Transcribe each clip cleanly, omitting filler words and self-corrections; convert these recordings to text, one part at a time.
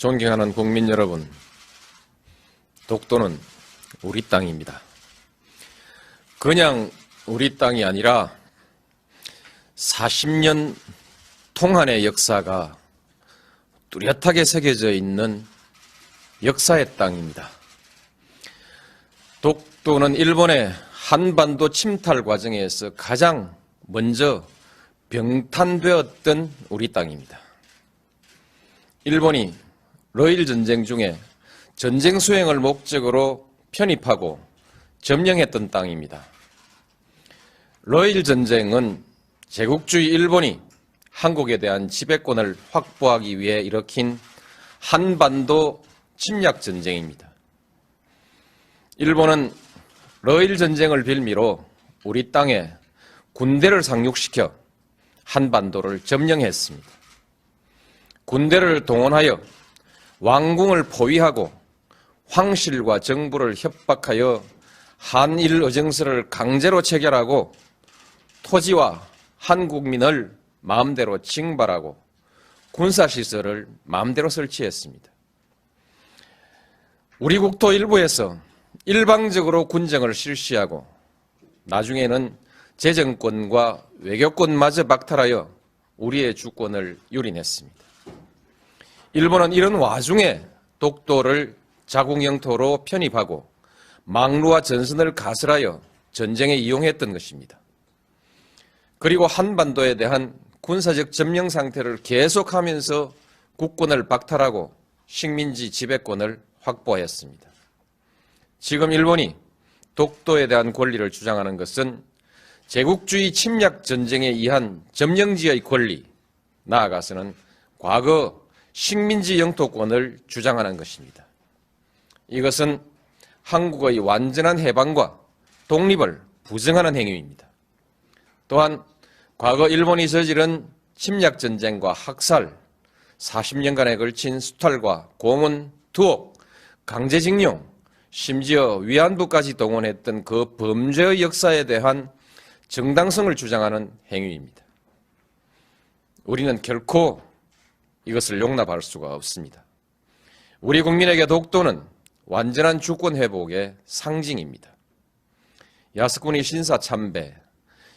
존경하는 국민 여러분, 독도는 우리 땅입니다. 그냥 우리 땅이 아니라 40년 통한의 역사가 뚜렷하게 새겨져 있는 역사의 땅입니다. 독도는 일본의 한반도 침탈 과정에서 가장 먼저 병탄되었던 우리 땅입니다. 일본이 러일 전쟁 중에 전쟁 수행을 목적으로 편입하고 점령했던 땅입니다. 러일 전쟁은 제국주의 일본이 한국에 대한 지배권을 확보하기 위해 일으킨 한반도 침략 전쟁입니다. 일본은 러일 전쟁을 빌미로 우리 땅에 군대를 상륙시켜 한반도를 점령했습니다. 군대를 동원하여 왕궁을 포위하고 황실과 정부를 협박하여 한일 의정서를 강제로 체결하고 토지와 한국민을 마음대로 징발하고 군사시설을 마음대로 설치했습니다. 우리 국토 일부에서 일방적으로 군정을 실시하고 나중에는 재정권과 외교권마저 박탈하여 우리의 주권을 유린했습니다. 일본은 이런 와중에 독도를 자국 영토로 편입하고 망루와 전선을 가설하여 전쟁에 이용했던 것입니다. 그리고 한반도에 대한 군사적 점령 상태를 계속하면서 국권을 박탈하고 식민지 지배권을 확보했습니다. 지금 일본이 독도에 대한 권리를 주장하는 것은 제국주의 침략 전쟁에 의한 점령지의 권리, 나아가서는 과거 식민지 영토권을 주장하는 것입니다. 이것은 한국의 완전한 해방과 독립을 부정하는 행위입니다. 또한 과거 일본이 저지른 침략 전쟁과 학살, 40년간에 걸친 수탈과 고문, 투옥, 강제징용, 심지어 위안부까지 동원했던 그 범죄의 역사에 대한 정당성을 주장하는 행위입니다. 우리는 결코 이것을 용납할 수가 없습니다. 우리 국민에게 독도는 완전한 주권 회복의 상징입니다. 야스쿠니 신사 참배,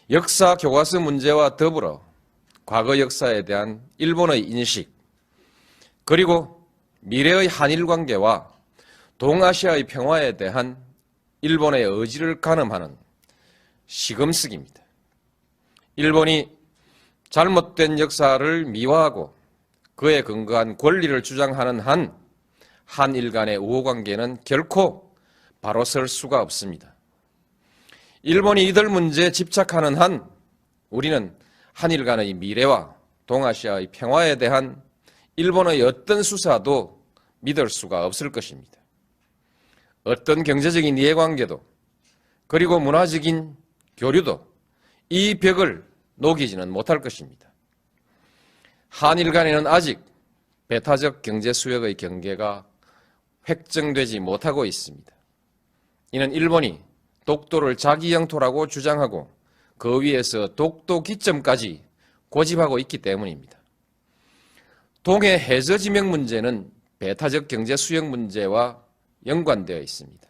역사 교과서 문제와 더불어 과거 역사에 대한 일본의 인식, 그리고 미래의 한일 관계와 동아시아의 평화에 대한 일본의 의지를 가늠하는 시금석입니다. 일본이 잘못된 역사를 미화하고 그에 근거한 권리를 주장하는 한 한일 간의 우호관계는 결코 바로 설 수가 없습니다. 일본이 이들 문제에 집착하는 한 우리는 한일 간의 미래와 동아시아의 평화에 대한 일본의 어떤 수사도 믿을 수가 없을 것입니다. 어떤 경제적인 이해관계도 그리고 문화적인 교류도 이 벽을 녹이지는 못할 것입니다. 한일 간에는 아직 배타적 경제 수역의 경계가 획정되지 못하고 있습니다. 이는 일본이 독도를 자기 영토라고 주장하고 그 위에서 독도 기점까지 고집하고 있기 때문입니다. 동해 해저 지명 문제는 배타적 경제 수역 문제와 연관되어 있습니다.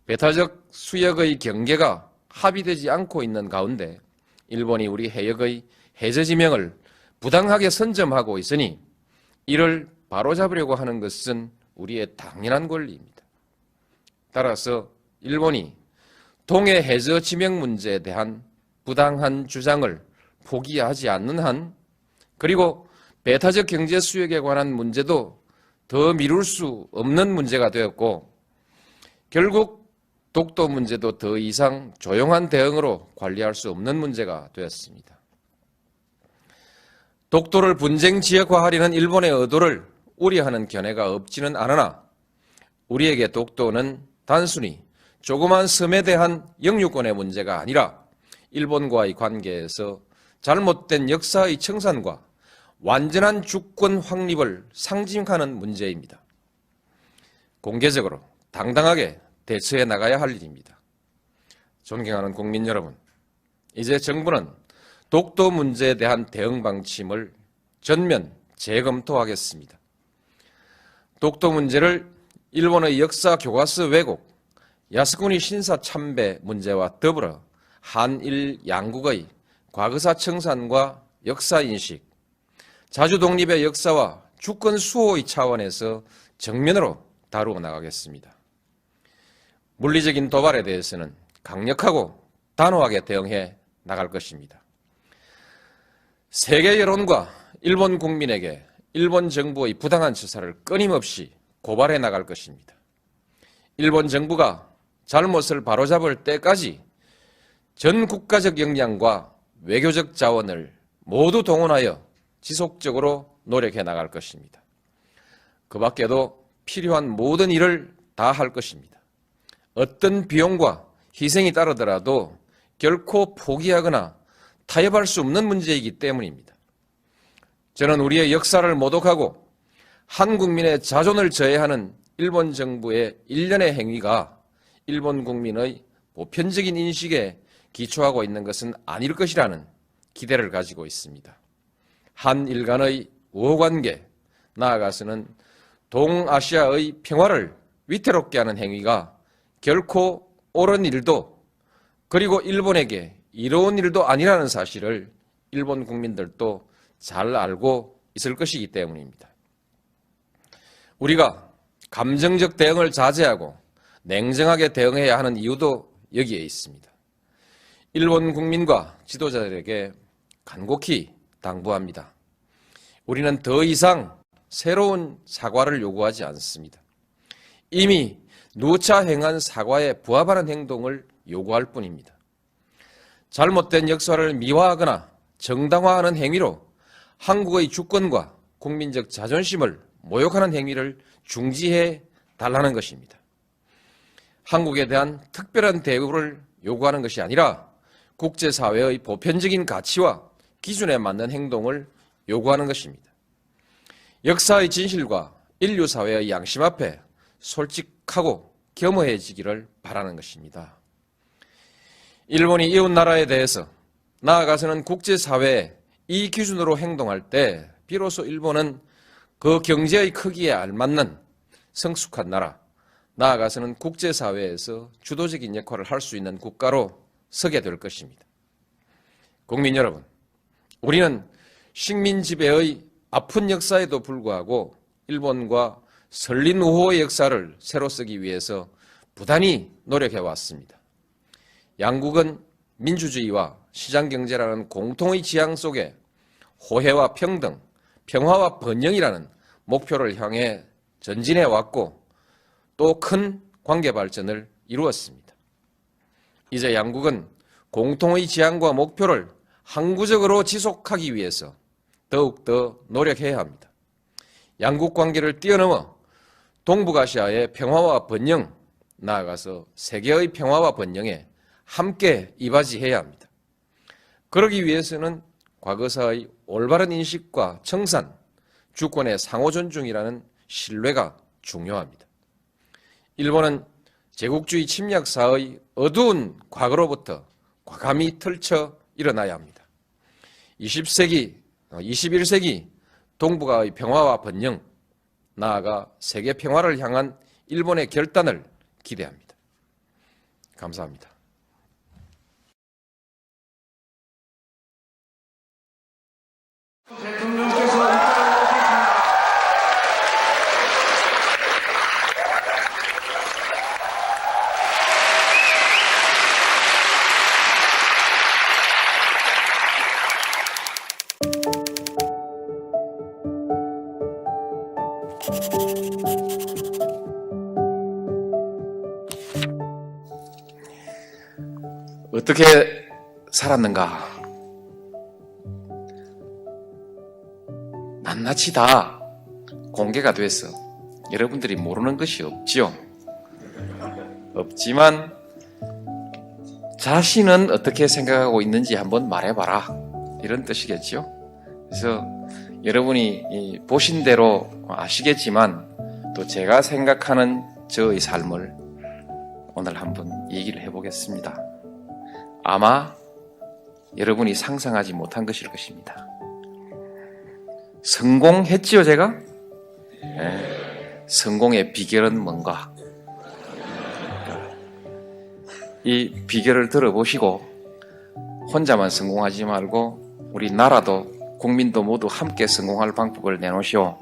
배타적 수역의 경계가 합의되지 않고 있는 가운데 일본이 우리 해역의 해저 지명을 부당하게 선점하고 있으니 이를 바로잡으려고 하는 것은 우리의 당연한 권리입니다. 따라서 일본이 동해 해저 지명 문제에 대한 부당한 주장을 포기하지 않는 한, 그리고 배타적 경제 수역에 관한 문제도 더 미룰 수 없는 문제가 되었고, 결국 독도 문제도 더 이상 조용한 대응으로 관리할 수 없는 문제가 되었습니다. 독도를 분쟁 지역화하려는 일본의 의도를 우려하는 견해가 없지는 않으나 우리에게 독도는 단순히 조그만 섬에 대한 영유권의 문제가 아니라 일본과의 관계에서 잘못된 역사의 청산과 완전한 주권 확립을 상징하는 문제입니다. 공개적으로 당당하게 대처해 나가야 할 일입니다. 존경하는 국민 여러분, 이제 정부는 독도 문제에 대한 대응 방침을 전면 재검토하겠습니다. 독도 문제를 일본의 역사 교과서 왜곡, 야스쿠니 신사 참배 문제와 더불어 한일 양국의 과거사 청산과 역사인식, 자주 독립의 역사와 주권 수호의 차원에서 정면으로 다루어 나가겠습니다. 물리적인 도발에 대해서는 강력하고 단호하게 대응해 나갈 것입니다. 세계 여론과 일본 국민에게 일본 정부의 부당한 처사를 끊임없이 고발해 나갈 것입니다. 일본 정부가 잘못을 바로잡을 때까지 전 국가적 역량과 외교적 자원을 모두 동원하여 지속적으로 노력해 나갈 것입니다. 그 밖에도 필요한 모든 일을 다 할 것입니다. 어떤 비용과 희생이 따르더라도 결코 포기하거나 타협할 수 없는 문제이기 때문입니다. 저는 우리의 역사를 모독하고 한 국민의 자존을 저해하는 일본 정부의 일련의 행위가 일본 국민의 보편적인 인식에 기초하고 있는 것은 아닐 것이라는 기대를 가지고 있습니다. 한일 간의 우호관계, 나아가서는 동아시아의 평화를 위태롭게 하는 행위가 결코 옳은 일도 그리고 일본에게 이로운 일도 아니라는 사실을 일본 국민들도 잘 알고 있을 것이기 때문입니다. 우리가 감정적 대응을 자제하고 냉정하게 대응해야 하는 이유도 여기에 있습니다. 일본 국민과 지도자들에게 간곡히 당부합니다. 우리는 더 이상 새로운 사과를 요구하지 않습니다. 이미 누차 행한 사과에 부합하는 행동을 요구할 뿐입니다. 잘못된 역사를 미화하거나 정당화하는 행위로 한국의 주권과 국민적 자존심을 모욕하는 행위를 중지해 달라는 것입니다. 한국에 대한 특별한 대우를 요구하는 것이 아니라 국제사회의 보편적인 가치와 기준에 맞는 행동을 요구하는 것입니다. 역사의 진실과 인류사회의 양심 앞에 솔직하고 겸허해지기를 바라는 것입니다. 일본이 이웃나라에 대해서 나아가서는 국제사회에 이 기준으로 행동할 때 비로소 일본은 그 경제의 크기에 알맞는 성숙한 나라, 나아가서는 국제사회에서 주도적인 역할을 할 수 있는 국가로 서게 될 것입니다. 국민 여러분, 우리는 식민 지배의 아픈 역사에도 불구하고 일본과 설린 우호의 역사를 새로 쓰기 위해서 부단히 노력해왔습니다. 양국은 민주주의와 시장경제라는 공통의 지향 속에 호혜와 평등, 평화와 번영이라는 목표를 향해 전진해왔고 또 큰 관계 발전을 이루었습니다. 이제 양국은 공통의 지향과 목표를 항구적으로 지속하기 위해서 더욱더 노력해야 합니다. 양국 관계를 뛰어넘어 동북아시아의 평화와 번영, 나아가서 세계의 평화와 번영에 함께 이바지해야 합니다. 그러기 위해서는 과거사의 올바른 인식과 청산, 주권의 상호 존중이라는 신뢰가 중요합니다. 일본은 제국주의 침략사의 어두운 과거로부터 과감히 털쳐 일어나야 합니다. 20세기, 21세기 동북아의 평화와 번영, 나아가 세계 평화를 향한 일본의 결단을 기대합니다. 감사합니다. 어떻게 살았는가? 낱낱이 다 공개가 돼서 여러분들이 모르는 것이 없지요. 없지만 자신은 어떻게 생각하고 있는지 한번 말해봐라, 이런 뜻이겠죠. 그래서 여러분이 보신 대로 아시겠지만 또 제가 생각하는 저의 삶을 오늘 한번 얘기를 해보겠습니다. 아마 여러분이 상상하지 못한 것일 것입니다. 성공했지요, 제가? 네. 성공의 비결은 뭔가? 이 비결을 들어보시고 혼자만 성공하지 말고 우리 나라도 국민도 모두 함께 성공할 방법을 내놓으시오.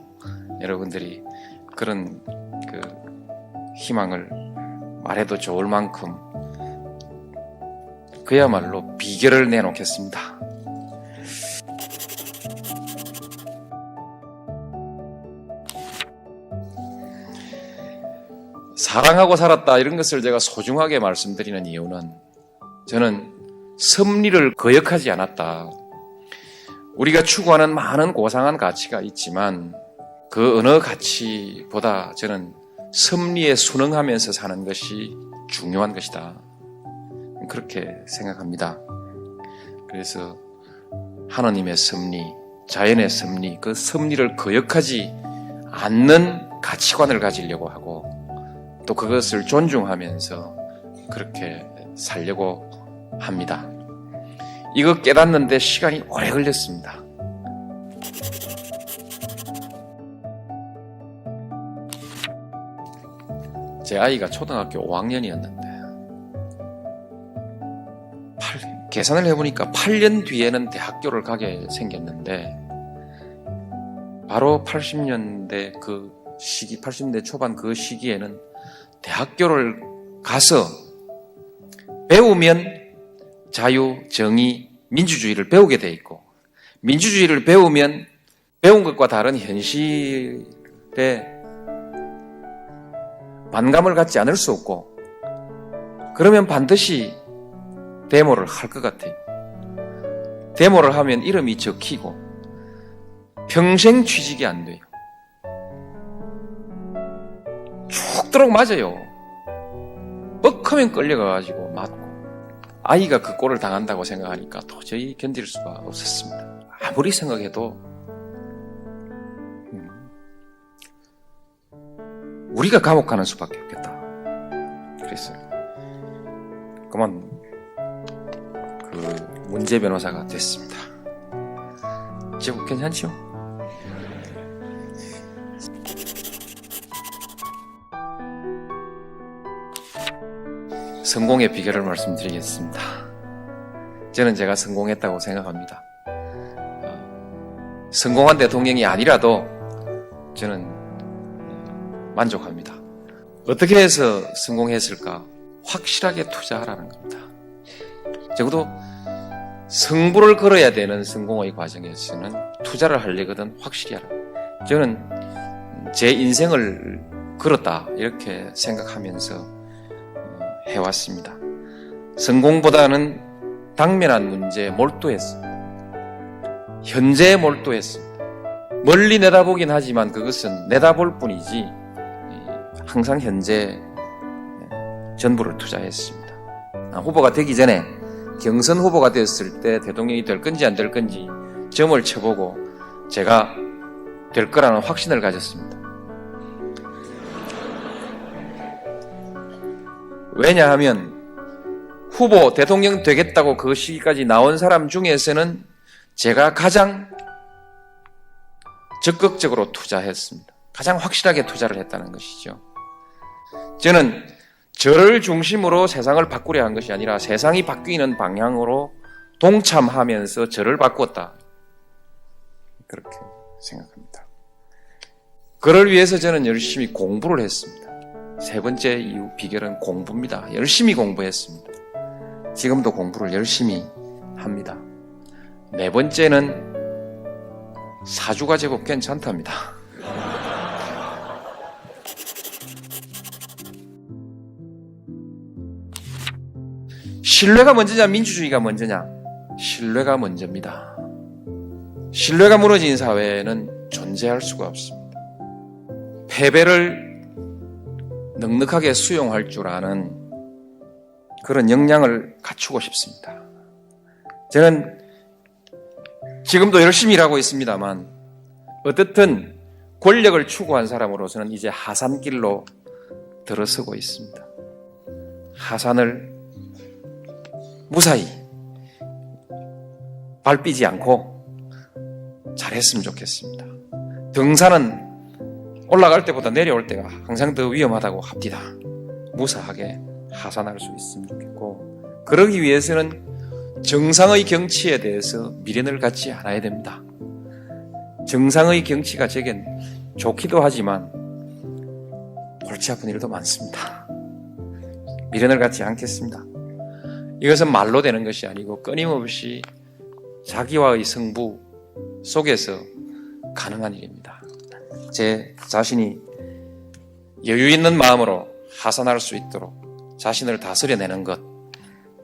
여러분들이 그런 희망을 말해도 좋을 만큼 그야말로 비결을 내놓겠습니다. 사랑하고 살았다 이런 것을 제가 소중하게 말씀드리는 이유는 저는 섭리를 거역하지 않았다. 우리가 추구하는 많은 고상한 가치가 있지만 그 어느 가치보다 저는 섭리에 순응하면서 사는 것이 중요한 것이다. 그렇게 생각합니다. 그래서 하나님의 섭리, 자연의 섭리, 그 섭리를 거역하지 않는 가치관을 가지려고 하고 또 그것을 존중하면서 그렇게 살려고 합니다. 이거 깨닫는데 시간이 오래 걸렸습니다. 제 아이가 초등학교 5학년이었는데 계산을 해보니까 8년 뒤에는 대학교를 가게 생겼는데 바로 80년대 그 시기, 80년대 초반 그 시기에는 대학교를 가서 배우면 자유, 정의, 민주주의를 배우게 돼 있고 민주주의를 배우면 배운 것과 다른 현실에 반감을 갖지 않을 수 없고 그러면 반드시 데모를 할 것 같아요. 데모를 하면 이름이 적히고 평생 취직이 안 돼요. 죽도록 맞아요. 뻑하면 끌려가가지고 맞고 아이가 그 꼴을 당한다고 생각하니까 도저히 견딜 수가 없었습니다. 아무리 생각해도 우리가 감옥 가는 수밖에 없겠다. 그랬어요. 그만 그 문제 변호사가 됐습니다. 지금 괜찮죠? 성공의 비결을 말씀드리겠습니다. 저는 제가 성공했다고 생각합니다. 성공한 대통령이 아니라도 저는 만족합니다. 어떻게 해서 성공했을까? 확실하게 투자하라는 겁니다. 적어도 승부를 걸어야 되는 성공의 과정에서는 투자를 하려거든 확실히 하라. 저는 제 인생을 걸었다 이렇게 생각하면서 해왔습니다. 성공보다는 당면한 문제에 몰두했습니다. 현재에 몰두했습니다. 멀리 내다보긴 하지만 그것은 내다볼 뿐이지 항상 현재 전부를 투자했습니다. 후보가 되기 전에 경선 후보가 됐을 때 대통령이 될 건지 안 될 건지 점을 쳐보고 제가 될 거라는 확신을 가졌습니다. 왜냐하면 후보 대통령 되겠다고 그 시기까지 나온 사람 중에서는 제가 가장 적극적으로 투자했습니다. 가장 확실하게 투자를 했다는 것이죠. 저는 저를 중심으로 세상을 바꾸려 한 것이 아니라 세상이 바뀌는 방향으로 동참하면서 저를 바꾸었다. 그렇게 생각합니다. 그를 위해서 저는 열심히 공부를 했습니다. 세 번째 이유 비결은 공부입니다. 열심히 공부했습니다. 지금도 공부를 열심히 합니다. 네 번째는 사주가 제법 괜찮답니다. 신뢰가 먼저냐 민주주의가 먼저냐? 신뢰가 먼저입니다. 신뢰가 무너진 사회는 존재할 수가 없습니다. 패배를 넉넉하게 수용할 줄 아는 그런 역량을 갖추고 싶습니다. 저는 지금도 열심히 일하고 있습니다만 어떻든 권력을 추구한 사람으로서는 이제 하산길로 들어서고 있습니다. 하산을 무사히 발 삐지 않고 잘했으면 좋겠습니다. 등산은 올라갈 때보다 내려올 때가 항상 더 위험하다고 합디다. 무사하게 하산할 수 있으면 좋겠고, 그러기 위해서는 정상의 경치에 대해서 미련을 갖지 않아야 됩니다. 정상의 경치가 제겐 좋기도 하지만 골치 아픈 일도 많습니다. 미련을 갖지 않겠습니다. 이것은 말로 되는 것이 아니고 끊임없이 자기와의 승부 속에서 가능한 일입니다. 제 자신이 여유 있는 마음으로 하산할 수 있도록 자신을 다스려내는 것,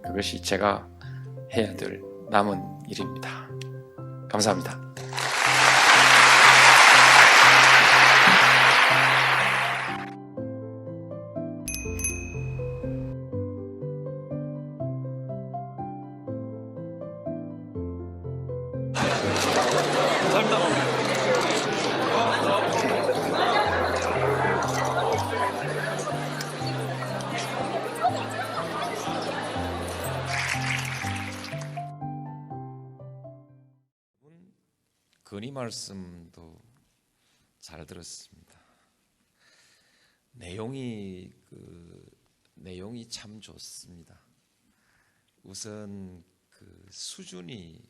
그것이 제가 해야 될 남은 일입니다. 감사합니다. 건의 말씀도 잘 들었습니다. 내용이 참 좋습니다. 우선 그 수준이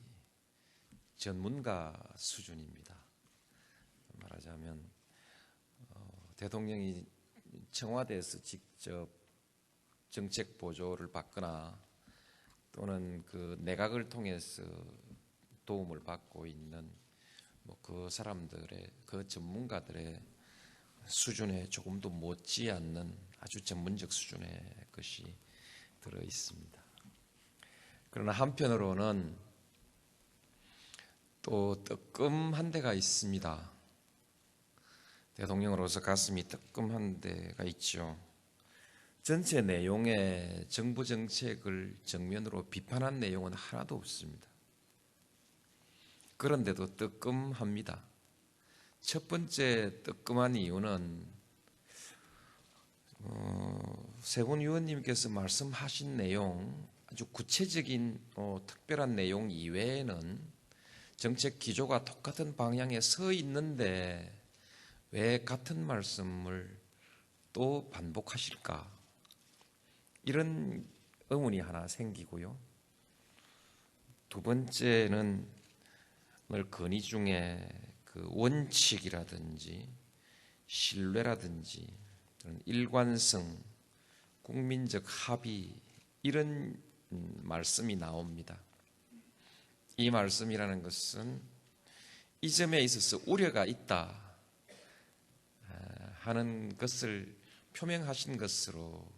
전문가 수준입니다. 말하자면 대통령이 청와대에서 직접 정책 보조를 받거나 또는 그 내각을 통해서 도움을 받고 있는 그 사람들의, 그 전문가들의 수준에 조금도 못지 않는 아주 전문적 수준의 것이 들어 있습니다. 그러나 한편으로는 또 뜨끔한 데가 있습니다. 대통령으로서 가슴이 뜨끔한 데가 있죠. 전체 내용에 정부 정책을 정면으로 비판한 내용은 하나도 없습니다. 그런데도 뜨끔합니다. 첫 번째 뜨끔한 이유는 세분 의원님께서 말씀하신 내용, 아주 구체적인 특별한 내용 이외에는 정책 기조가 똑같은 방향에 서 있는데 왜 같은 말씀을 또 반복하실까? 이런 의문이 하나 생기고요. 두 번째는 오늘 건의 중에 그 원칙이라든지 신뢰라든지 일관성, 국민적 합의, 이런 말씀이 나옵니다. 이 말씀이라는 것은 이 점에 있어서 우려가 있다 하는 것을 표명하신 것으로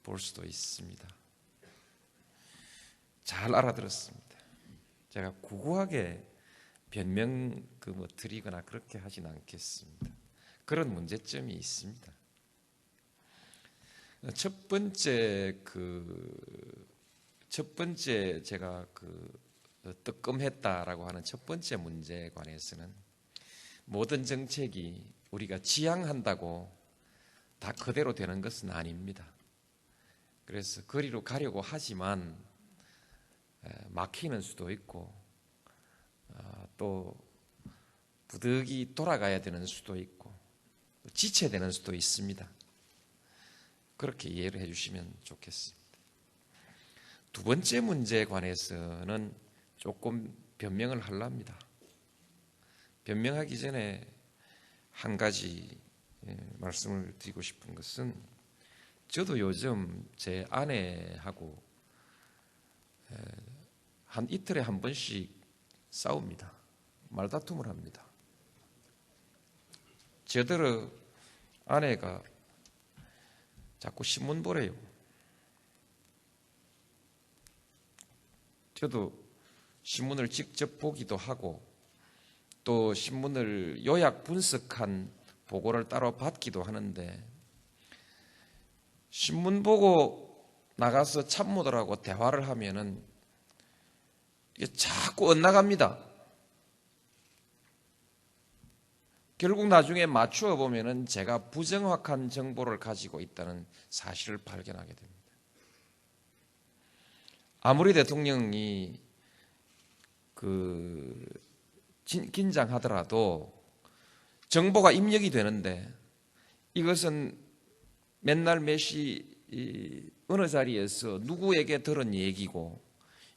볼 수도 있습니다. 잘 알아들었습니다. 제가 구구하게 변명 드리거나 그렇게 하진 않겠습니다. 그런 문제점이 있습니다. 첫 번째 제가 뜨끔했다라고 하는 첫 번째 문제에 관해서는 모든 정책이 우리가 지향한다고 다 그대로 되는 것은 아닙니다. 그래서 거리로 가려고 하지만 막히는 수도 있고 또 부득이 돌아가야 되는 수도 있고 지체되는 수도 있습니다. 그렇게 이해를 해주시면 좋겠습니다. 두 번째 문제에 관해서는 조금 변명을 하려합니다. 변명하기 전에 한 가지 말씀을 드리고 싶은 것은, 저도 요즘 제 아내하고 한 이틀에 한 번씩 싸웁니다. 말다툼을 합니다. 저더러 아내가 자꾸 신문 보래요. 저도 신문을 직접 보기도 하고 또 신문을 요약 분석한 보고를 따로 받기도 하는데, 신문 보고 나가서 참모들하고 대화를 하면은 이게 자꾸 엇나갑니다. 결국 나중에 맞추어 보면은 제가 부정확한 정보를 가지고 있다는 사실을 발견하게 됩니다. 아무리 대통령이 긴장하더라도 정보가 입력이 되는데 이것은 맨날 몇시 어느 자리에서 누구에게 들은 얘기고,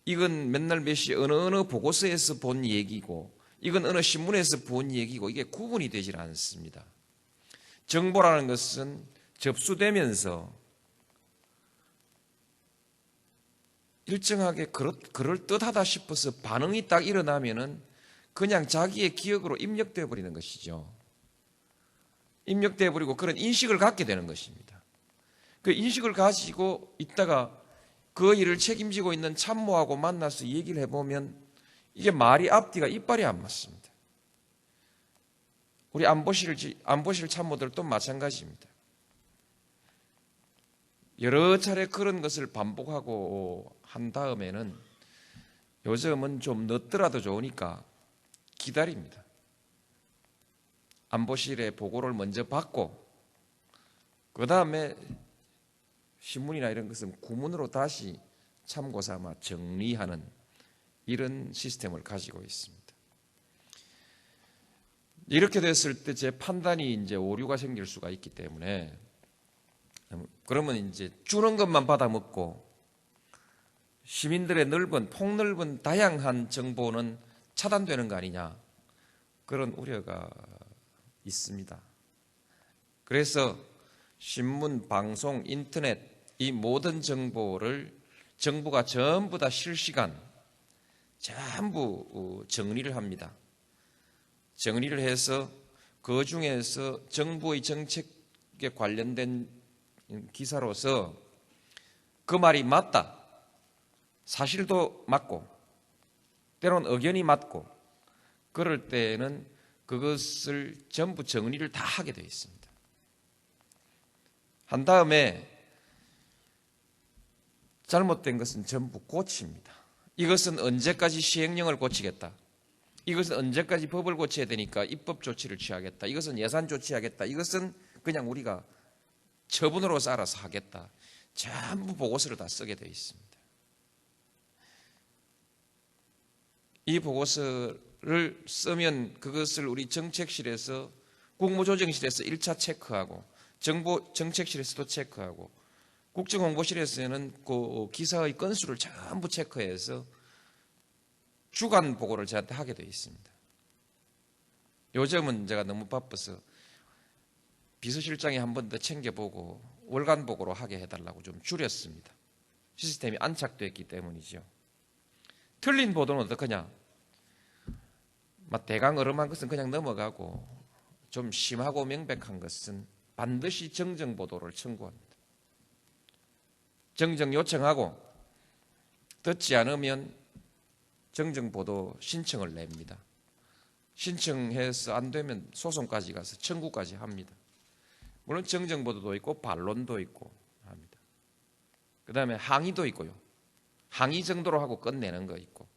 이건 맨날 몇시 어느 보고서에서 본 얘기고, 이건 어느 신문에서 본 얘기고, 이게 구분이 되질 않습니다. 정보라는 것은 접수되면서 일정하게 그럴듯하다 싶어서 반응이 딱 일어나면은 그냥 자기의 기억으로 입력되어 버리는 것이죠. 입력되어 버리고 그런 인식을 갖게 되는 것입니다. 그 인식을 가지고 있다가 그 일을 책임지고 있는 참모하고 만나서 얘기를 해보면 이게 말이 앞뒤가 이빨이 안 맞습니다. 우리 안보실 참모들도 마찬가지입니다. 여러 차례 그런 것을 반복하고 한 다음에는 요즘은 좀 늦더라도 좋으니까 기다립니다. 안보실에 보고를 먼저 받고 그 다음에 신문이나 이런 것은 구문으로 다시 참고 삼아 정리하는 이런 시스템을 가지고 있습니다. 이렇게 됐을 때 제 판단이 이제 오류가 생길 수가 있기 때문에, 그러면 이제 주는 것만 받아먹고 시민들의 폭넓은 다양한 정보는 차단되는 거 아니냐, 그런 우려가 있습니다. 그래서 신문, 방송, 인터넷 이 모든 정보를 정부가 전부 다 실시간 전부 정리를 합니다. 정리를 해서 그 중에서 정부의 정책에 관련된 기사로서 그 말이 맞다, 사실도 맞고 때로는 의견이 맞고 그럴 때는 그것을 전부 정리를 다 하게 되어 있습니다. 한 다음에 잘못된 것은 전부 고칩니다. 이것은 언제까지 시행령을 고치겠다, 이것은 언제까지 법을 고쳐야 되니까 입법 조치를 취하겠다, 이것은 예산 조치하겠다, 이것은 그냥 우리가 처분으로서 알아서 하겠다, 전부 보고서를 다 쓰게 되어 있습니다. 이 보고서를 쓰면 그것을 우리 정책실에서, 국무조정실에서 1차 체크하고 정부 정책실에서도 체크하고 국정홍보실에서는 그 기사의 건수를 전부 체크해서 주간 보고를 저한테 하게 되어 있습니다. 요즘은 제가 너무 바빠서 비서실장이 한 번 더 챙겨보고 월간 보고로 하게 해달라고 좀 줄였습니다. 시스템이 안착됐기 때문이죠. 틀린 보도는 어떡하냐? 대강 어름한 것은 그냥 넘어가고 좀 심하고 명백한 것은 반드시 정정 보도를 청구합니다. 정정 요청하고 듣지 않으면 정정 보도 신청을 냅니다. 신청해서 안 되면 소송까지 가서 청구까지 합니다. 물론 정정 보도도 있고 반론도 있고 합니다. 그 다음에 항의도 있고요. 항의 정도로 하고 끝내는 거 있고,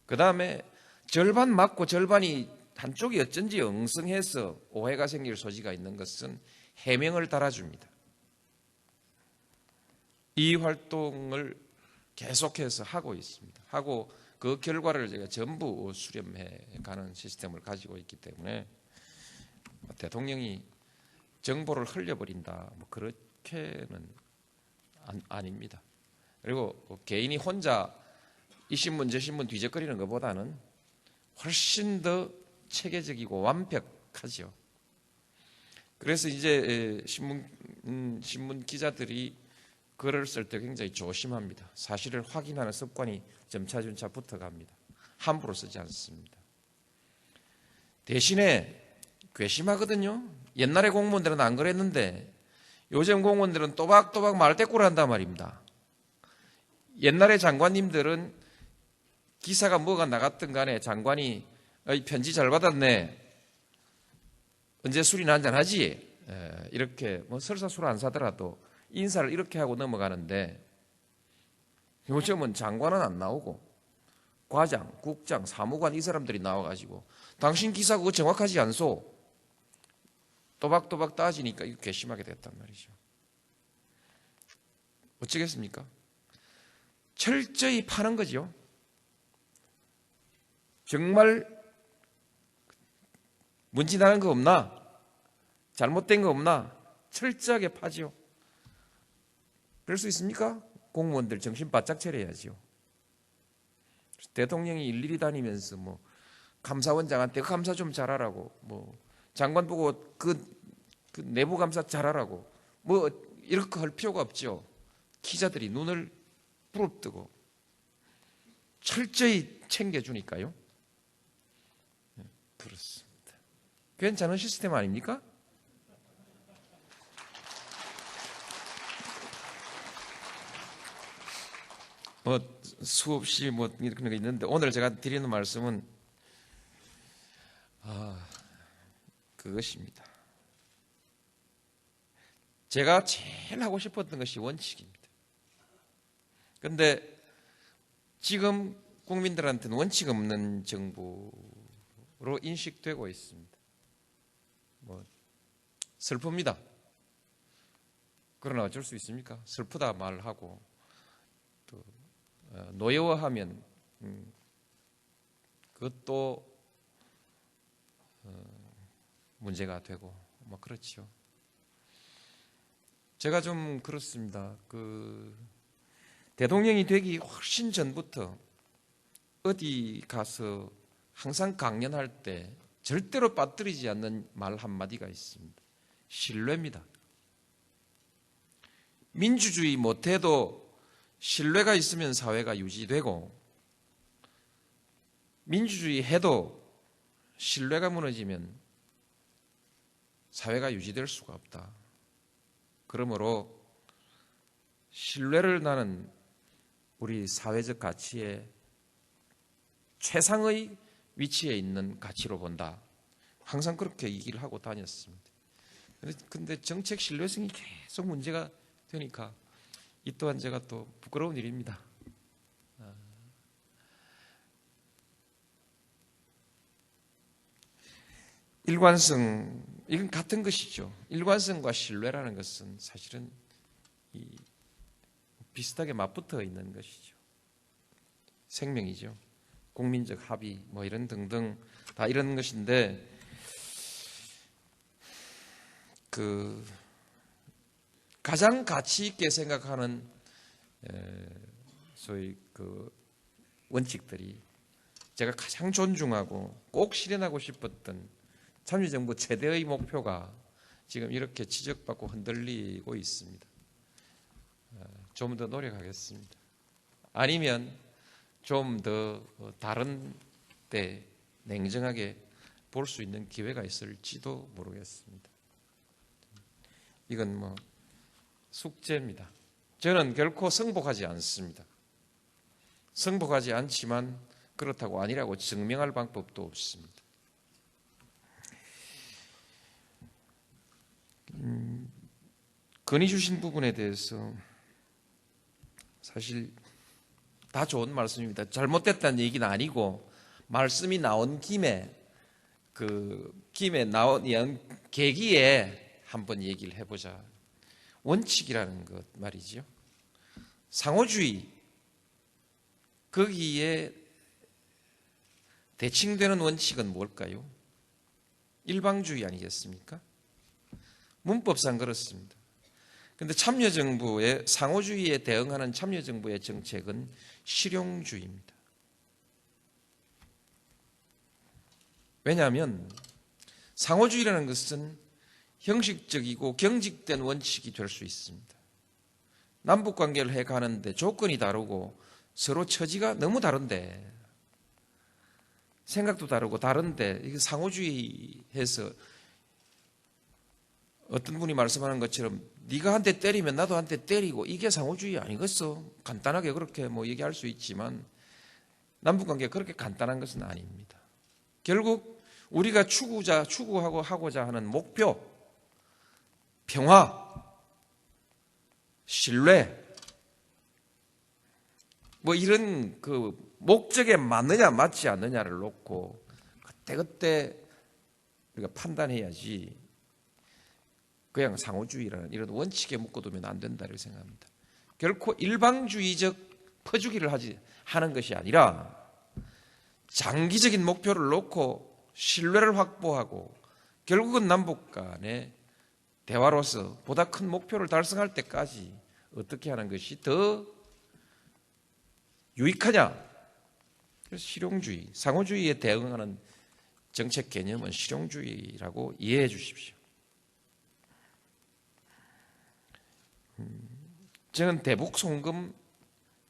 그 다음에 절반 맞고 절반이 한쪽이 어쩐지 엉성해서 오해가 생길 소지가 있는 것은 해명을 달아줍니다. 이 활동을 계속해서 하고 있습니다. 하고 그 결과를 제가 전부 수렴해 가는 시스템을 가지고 있기 때문에 대통령이 정보를 흘려버린다, 그렇게는 아닙니다. 그리고 개인이 혼자 이 신문 저 신문 뒤적거리는 것보다는 훨씬 더 체계적이고 완벽하죠. 그래서 이제 신문 기자들이 글을 쓸 때 굉장히 조심합니다. 사실을 확인하는 습관이 점차점차 붙어갑니다. 함부로 쓰지 않습니다. 대신에 괘씸하거든요. 옛날에 공무원들은 안 그랬는데 요즘 공무원들은 또박또박 말대꾸를 한단 말입니다. 옛날에 장관님들은 기사가 뭐가 나갔든 간에 장관이 편지 잘 받았네, 언제 술이나 한잔 하지, 이렇게 설사 술 안 사더라도 인사를 이렇게 하고 넘어가는데, 요즘은 장관은 안 나오고 과장, 국장, 사무관 이 사람들이 나와가지고 당신 기사 그거 정확하지 않소, 또박또박 따지니까 이거 괘씸하게 됐단 말이죠. 어쩌겠습니까? 철저히 파는 거죠. 정말 문제 나는 거 없나? 잘못된 거 없나? 철저하게 파지요. 그럴 수 있습니까? 공무원들 정신 바짝 차려야지요. 대통령이 일일이 다니면서 뭐 감사원장한테 감사 좀 잘하라고, 뭐 장관 보고 그 내부 감사 잘하라고, 뭐 이렇게 할 필요가 없죠. 기자들이 눈을 부릅뜨고 철저히 챙겨주니까요. 그렇습니다. 괜찮은 시스템 아닙니까? 뭐 수없이 뭐 그런 게 있는데 오늘 제가 드리는 말씀은 그것입니다. 제가 제일 하고 싶었던 것이 원칙입니다. 그런데 지금 국민들한테는 원칙 없는 정부로 인식되고 있습니다. 뭐 슬픕니다. 그러나 어쩔 수 있습니까? 슬프다 말하고 또 노여워하면 그것도 문제가 되고 뭐 그렇죠. 제가 좀 그렇습니다. 대통령이 되기 훨씬 전부터 어디 가서 항상 강연할 때 절대로 빠뜨리지 않는 말 한마디가 있습니다. 신뢰입니다. 민주주의 못해도 신뢰가 있으면 사회가 유지되고, 민주주의 해도 신뢰가 무너지면 사회가 유지될 수가 없다. 그러므로 신뢰를 나는 우리 사회적 가치의 최상의 위치에 있는 가치로 본다. 항상 그렇게 얘기를 하고 다녔습니다. 그런데 정책 신뢰성이 계속 문제가 되니까 이 또한 제가 또 부끄러운 일입니다. 일관성, 이건 같은 것이죠. 일관성과 신뢰라는 것은 사실은 비슷하게 맞붙어 있는 것이죠. 생명이죠. 국민적 합의, 뭐 이런 등등 다 이런 것인데, 가장 가치 있게 생각하는 소위 원칙들이 제가 가장 존중하고 꼭 실현하고 싶었던 참여정부 최대의 목표가 지금 이렇게 지적받고 흔들리고 있습니다. 좀 더 노력하겠습니다. 아니면 좀 더 다른 때 냉정하게 볼 수 있는 기회가 있을지도 모르겠습니다. 이건 뭐 숙제입니다. 저는 결코 승복하지 않습니다. 승복하지 않지만 그렇다고 아니라고 증명할 방법도 없습니다. 건의 주신 부분에 대해서 사실 다 좋은 말씀입니다. 잘못됐다는 얘기는 아니고, 말씀이 나온 김에 나온 계기에 한번 얘기를 해보자. 원칙이라는 것 말이죠. 상호주의, 거기에 대칭되는 원칙은 뭘까요? 일방주의 아니겠습니까? 문법상 그렇습니다. 그런데 참여정부의 상호주의에 대응하는 참여정부의 정책은 실용주의입니다. 왜냐하면 상호주의라는 것은 형식적이고 경직된 원칙이 될 수 있습니다. 남북관계를 해가는데 조건이 다르고 서로 처지가 너무 다른데, 생각도 다르고 다른데, 이게 상호주의해서 어떤 분이 말씀하는 것처럼 네가 한 대 때리면 나도 한 대 때리고, 이게 상호주의 아니겠어? 간단하게 그렇게 뭐 얘기할 수 있지만 남북관계가 그렇게 간단한 것은 아닙니다. 결국 우리가 추구하고자 하는 목표, 평화, 신뢰, 뭐 이런 목적에 맞느냐 맞지 않느냐를 놓고 그때그때 우리가 판단해야지, 그냥 상호주의라는 이런 원칙에 묶어두면 안 된다 이렇게 생각합니다. 결코 일방주의적 퍼주기를 하는 것이 아니라 장기적인 목표를 놓고 신뢰를 확보하고 결국은 남북 간의 대화로서 보다 큰 목표를 달성할 때까지 어떻게 하는 것이 더 유익하냐? 그래서 실용주의, 상호주의에 대응하는 정책 개념은 실용주의라고 이해해 주십시오. 저는 대북 송금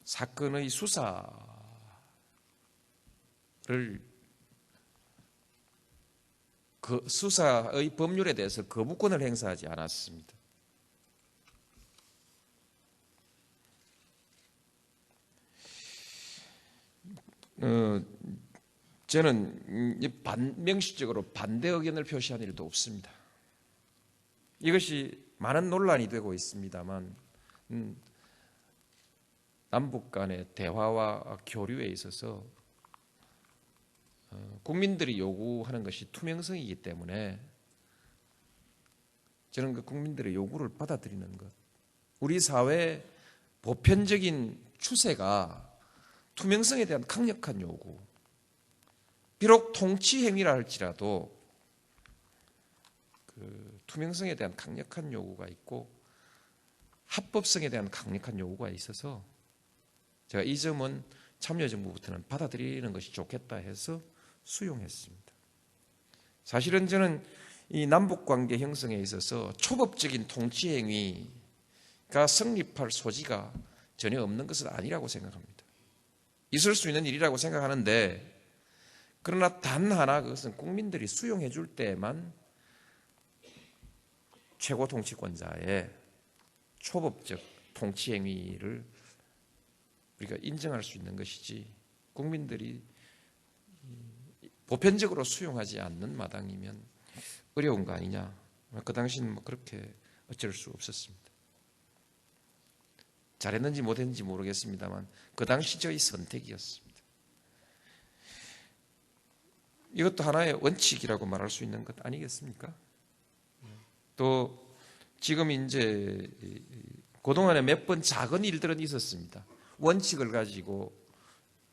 사건의 수사를 그 수사의 법률에 대해서 거부권을 행사하지 않았습니다. 저는 명시적으로 반대 의견을 표시한 일도 없습니다. 이것이 많은 논란이 되고 있습니다만 남북 간의 대화와 교류에 있어서 국민들이 요구하는 것이 투명성이기 때문에 저는 그 국민들의 요구를 받아들이는 것, 우리 사회의 보편적인 추세가 투명성에 대한 강력한 요구, 비록 통치 행위라 할지라도 그 투명성에 대한 강력한 요구가 있고 합법성에 대한 강력한 요구가 있어서 제가 이 점은 참여정부부터는 받아들이는 것이 좋겠다 해서 수용했습니다. 사실은 저는 이 남북관계 형성에 있어서 초법적인 통치 행위가 성립할 소지가 전혀 없는 것은 아니라고 생각합니다. 있을 수 있는 일이라고 생각하는데, 그러나 단 하나, 그것은 국민들이 수용해 줄 때만 최고 통치권자의 초법적 통치 행위를 우리가 인정할 수 있는 것이지, 국민들이 보편적으로 수용하지 않는 마당이면 어려운 거 아니냐. 그 당시는 뭐 그렇게 어쩔 수 없었습니다. 잘했는지 못했는지 모르겠습니다만 그 당시 저희 선택이었습니다. 이것도 하나의 원칙이라고 말할 수 있는 것 아니겠습니까? 또 지금 이제 그동안에 몇 번 작은 일들은 있었습니다. 원칙을 가지고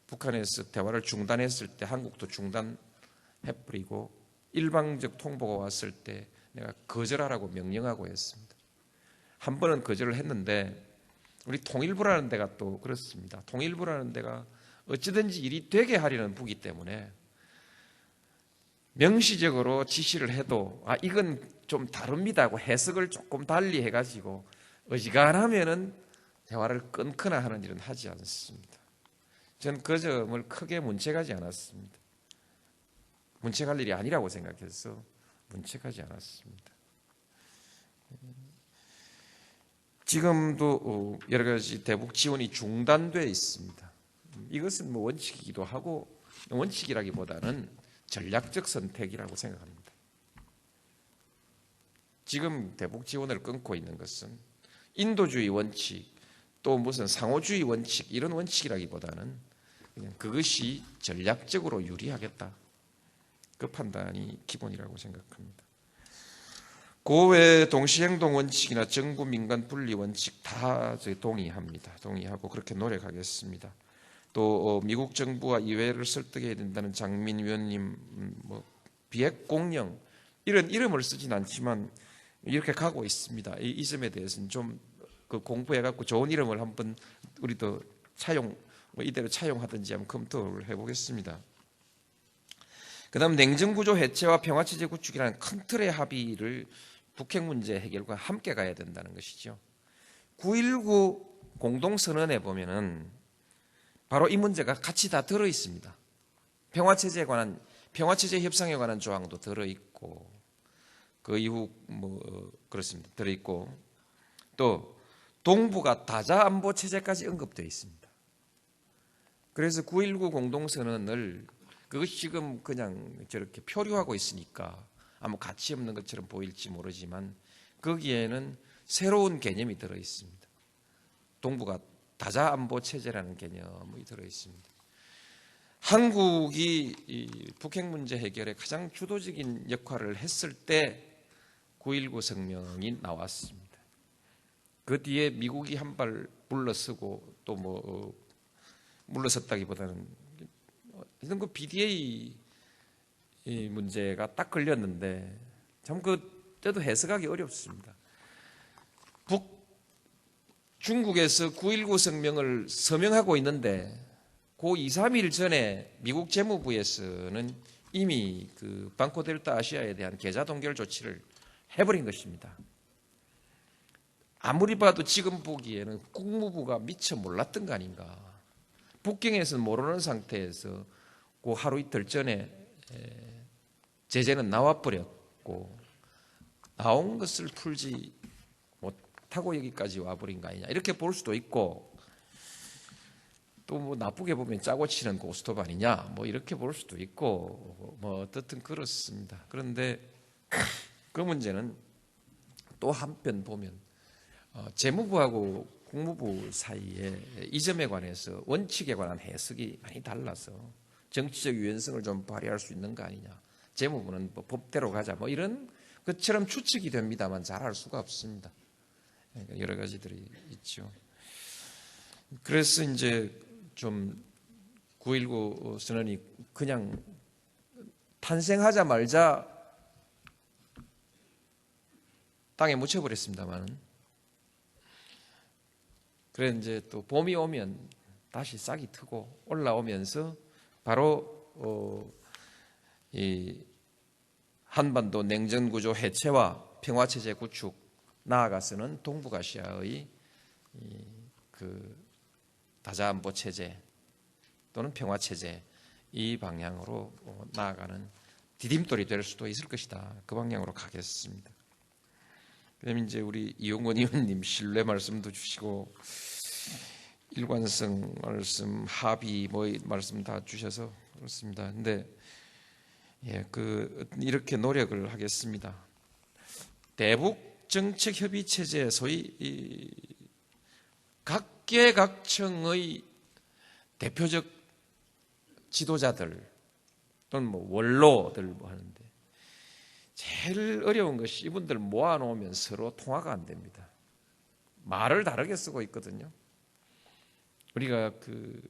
북한에서 대화를 중단했을 때 한국도 중단해버리고, 일방적 통보가 왔을 때 내가 거절하라고 명령하고 했습니다. 한 번은 거절을 했는데, 우리 통일부라는 데가 또 그렇습니다. 통일부라는 데가 어찌든지 일이 되게 하려는 부기 때문에 명시적으로 지시를 해도 이건 좀 다릅니다 하고 해석을 조금 달리 해가지고 어지간하면은 대화를 끊거나 하는 일은 하지 않습니다. 저는 그 점을 크게 문책하지 않았습니다. 문책할 일이 아니라고 생각해서 문책하지 않았습니다. 지금도 여러 가지 대북 지원이 중단되어 있습니다. 이것은 뭐 원칙이기도 하고, 원칙이라기보다는 전략적 선택이라고 생각합니다. 지금 대북 지원을 끊고 있는 것은 인도주의 원칙, 또 무슨 상호주의 원칙, 이런 원칙이라기보다는 그냥 그것이 전략적으로 유리하겠다, 그 판단이 기본이라고 생각합니다. 고외 동시행동 원칙이나 정부 민간 분리 원칙 다 동의합니다. 동의하고 그렇게 노력하겠습니다. 또 미국 정부와 의회를 설득해야 된다는 장민 위원님 비핵 공영, 이런 이름을 쓰진 않지만 이렇게 가고 있습니다. 이 점에 대해서는 좀 공부해갖고 좋은 이름을 한번 우리도 이대로 차용하든지 한번 검토를 해보겠습니다. 그 다음 냉전구조 해체와 평화체제 구축이라는 큰 틀의 합의를 북핵 문제 해결과 함께 가야 된다는 것이죠. 9.19 공동선언에 보면은 바로 이 문제가 같이 다 들어 있습니다. 평화체제 협상에 관한 조항도 들어 있고, 그 이후 그렇습니다. 들어 있고, 또 동북아 다자 안보 체제까지 언급되어 있습니다. 그래서 9.19 공동선언을 그것이 지금 그냥 저렇게 표류하고 있으니까 아무 가치 없는 것처럼 보일지 모르지만 거기에는 새로운 개념이 들어 있습니다. 동북아 다자 안보 체제라는 개념이 들어 있습니다. 한국이 이 북핵 문제 해결에 가장 주도적인 역할을 했을 때 9.19 성명이 나왔습니다. 그 뒤에 미국이 한 발 물러서고 또 물러섰다기보다는 그 BDA 문제가 딱 걸렸는데 참 그때도 해석하기 어렵습니다. 중국에서 9.19 성명을 서명하고 있는데 그 2, 3일 전에 미국 재무부에서는 이미 그 방코 델타 아시아에 대한 계좌 동결 조치를 해버린 것입니다. 아무리 봐도 지금 보기에는 국무부가 미처 몰랐던 거 아닌가. 북경에서는 모르는 상태에서 그 하루 이틀 전에 제재는 나와버렸고 나온 것을 풀지 못하고 여기까지 와버린 거 아니냐 이렇게 볼 수도 있고 또 뭐 나쁘게 보면 짜고 치는 고스톱 아니냐 뭐 이렇게 볼 수도 있고 뭐 어떻든 그렇습니다. 그런데 그 문제는 또 한편 보면 재무부하고 국무부 사이에 이 점에 관해서 원칙에 관한 해석이 많이 달라서 정치적 유연성을 좀 발휘할 수 있는 거 아니냐. 재무부는 뭐 법대로 가자 뭐 이런 것처럼 추측이 됩니다만 잘 알 수가 없습니다. 여러 가지들이 있죠. 그래서 이제 좀 9.19 선언이 그냥 탄생하자마자 땅에 묻혀버렸습니다만 그래 이제 또 봄이 오면 다시 싹이 트고 올라오면서 바로 이 한반도 냉전 구조 해체와 평화 체제 구축 나아가서는 동북아시아의 그 다자안보 체제 또는 평화 체제 이 방향으로 나아가는 디딤돌이 될 수도 있을 것이다. 그 방향으로 가겠습니다. 그다음에 이제 우리 이용건 의원님 신뢰 말씀도 주시고 일관성 말씀, 합의 뭐 말씀 다 주셔서 그렇습니다. 근데 이렇게 노력을 하겠습니다. 대북 정책 협의 체제 소위 각계각층의 대표적 지도자들 또는 뭐 원로들 뭐 하는데 제일 어려운 것이 이분들 모아놓으면 서로 통화가 안 됩니다. 말을 다르게 쓰고 있거든요. 우리가 그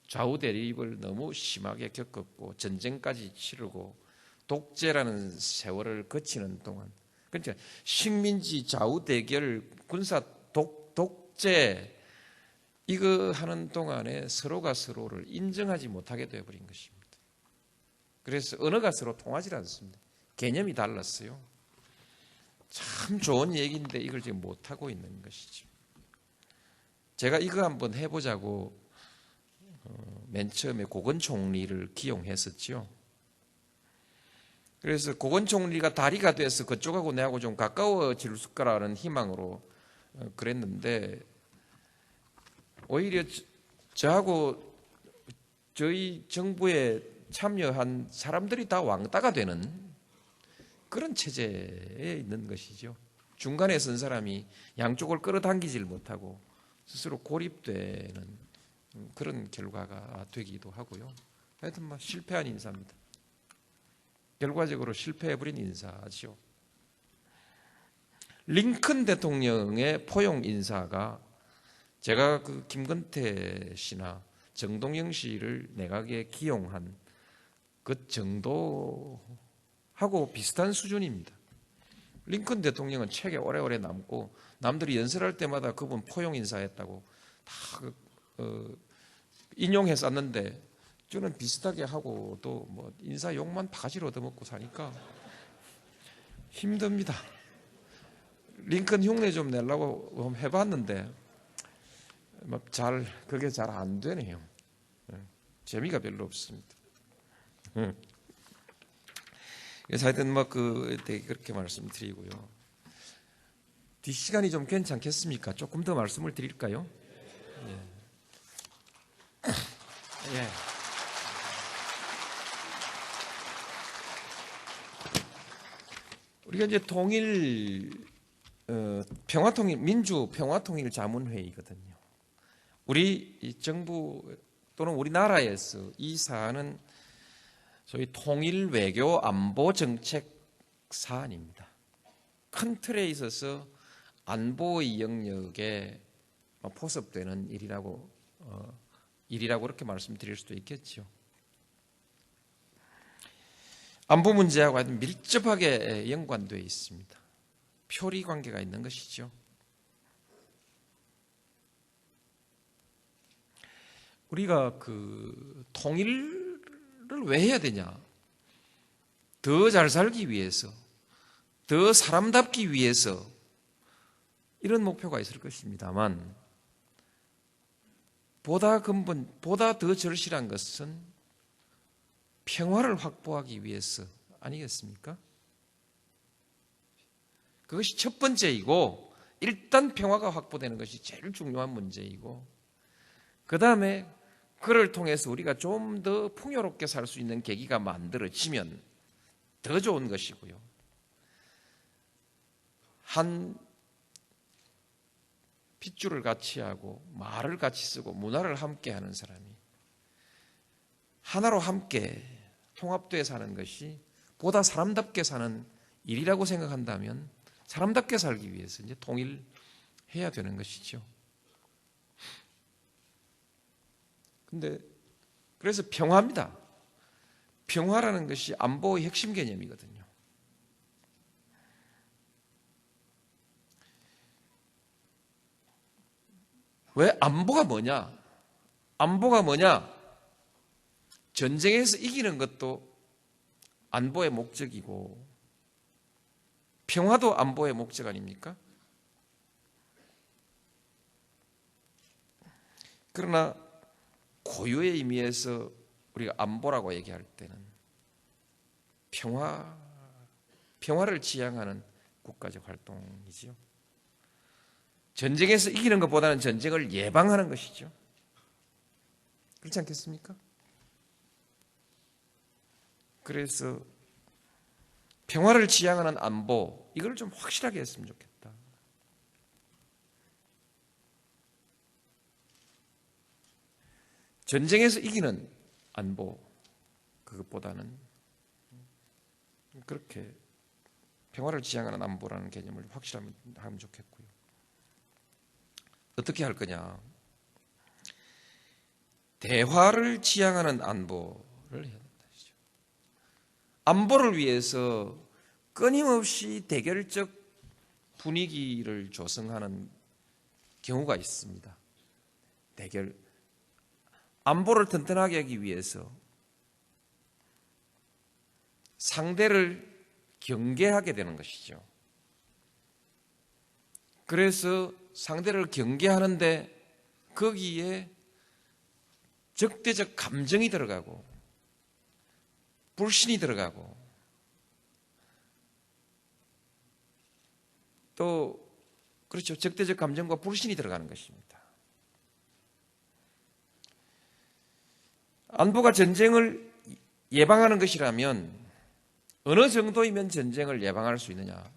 좌우 대립을 너무 심하게 겪었고 전쟁까지 치르고 독재라는 세월을 거치는 동안 그러니까 식민지 좌우 대결 군사 독재 이거 하는 동안에 서로가 서로를 인정하지 못하게 되어버린 것입니다. 그래서 언어가 서로 통하지 않습니다. 개념이 달랐어요. 참 좋은 얘기인데 이걸 지금 못하고 있는 것이죠. 제가 이거 한번 해보자고 맨 처음에 고건 총리를 기용했었죠. 그래서 고건 총리가 다리가 돼서 그쪽하고 내하고 좀 가까워질 거라는 희망으로 그랬는데 오히려 저하고 저희 정부에 참여한 사람들이 다 왕따가 되는 그런 체제에 있는 것이죠. 중간에 선 사람이 양쪽을 끌어당기질 못하고 스스로 고립되는 그런 결과가 되기도 하고요. 하여튼 뭐 실패한 인사입니다. 결과적으로 실패해버린 인사죠. 링컨 대통령의 포용 인사가 제가 그 김건태 씨나 정동영 씨를 내각에 기용한 그 정도하고 비슷한 수준입니다. 링컨 대통령은 책에 오래오래 남고 남들이 연설할 때마다 그분 포용 인사했다고 다 인용해 쌌는데 저는 비슷하게 하고도 뭐 인사 욕만 바가지로 얻어먹고 사니까 힘듭니다. 링컨 흉내 좀 내려고 해봤는데 그게 잘 안 되네요. 재미가 별로 없습니다. 그래서 하여튼 그렇게 말씀드리고요. 뒷시간이 좀 괜찮겠습니까? 조금 더 말씀을 드릴까요? 예. 예. 우리가 이제 민주 평화통일 자문회의거든요. 우리 정부 또는 우리나라에서 이 사안은 소위 통일 외교 안보 정책 사안입니다. 큰 틀에 있어서 안보의 영역에 포섭되는 일이라고 그렇게 말씀드릴 수도 있겠죠. 안보 문제하고 아주 밀접하게 연관되어 있습니다. 표리 관계가 있는 것이죠. 우리가 통일을 왜 해야 되냐? 더 잘 살기 위해서, 더 사람답기 위해서 이런 목표가 있을 것입니다만 보다 더 절실한 것은 평화를 확보하기 위해서 아니겠습니까? 그것이 첫 번째이고 일단 평화가 확보되는 것이 제일 중요한 문제이고 그 다음에 그를 통해서 우리가 좀 더 풍요롭게 살 수 있는 계기가 만들어지면 더 좋은 것이고요. 한 핏줄을 같이 하고 말을 같이 쓰고 문화를 함께 하는 사람이 하나로 함께 통합되어 사는 것이 보다 사람답게 사는 일이라고 생각한다면 사람답게 살기 위해서 이제 통일해야 되는 것이죠. 근데 그래서 평화입니다. 평화라는 것이 안보의 핵심 개념이거든요. 왜 안보가 뭐냐? 안보가 뭐냐? 전쟁에서 이기는 것도 안보의 목적이고 평화도 안보의 목적 아닙니까? 그러나 고유의 의미에서 우리가 안보라고 얘기할 때는 평화를 지향하는 국가적 활동이지요. 전쟁에서 이기는 것보다는 전쟁을 예방하는 것이죠. 그렇지 않겠습니까? 그래서 평화를 지향하는 안보, 이걸 좀 확실하게 했으면 좋겠다. 전쟁에서 이기는 안보, 그것보다는 그렇게 평화를 지향하는 안보라는 개념을 확실하면 하면 좋겠고요. 어떻게 할 거냐? 대화를 지향하는 안보를 해야 된다. 안보를 위해서 끊임없이 대결적 분위기를 조성하는 경우가 있습니다. 안보를 튼튼하게 하기 위해서 상대를 경계하게 되는 것이죠. 그래서 상대를 경계하는데 거기에 적대적 감정이 들어가고 불신이 들어가고 또 그렇죠. 적대적 감정과 불신이 들어가는 것입니다. 안보가 전쟁을 예방하는 것이라면 어느 정도이면 전쟁을 예방할 수 있느냐?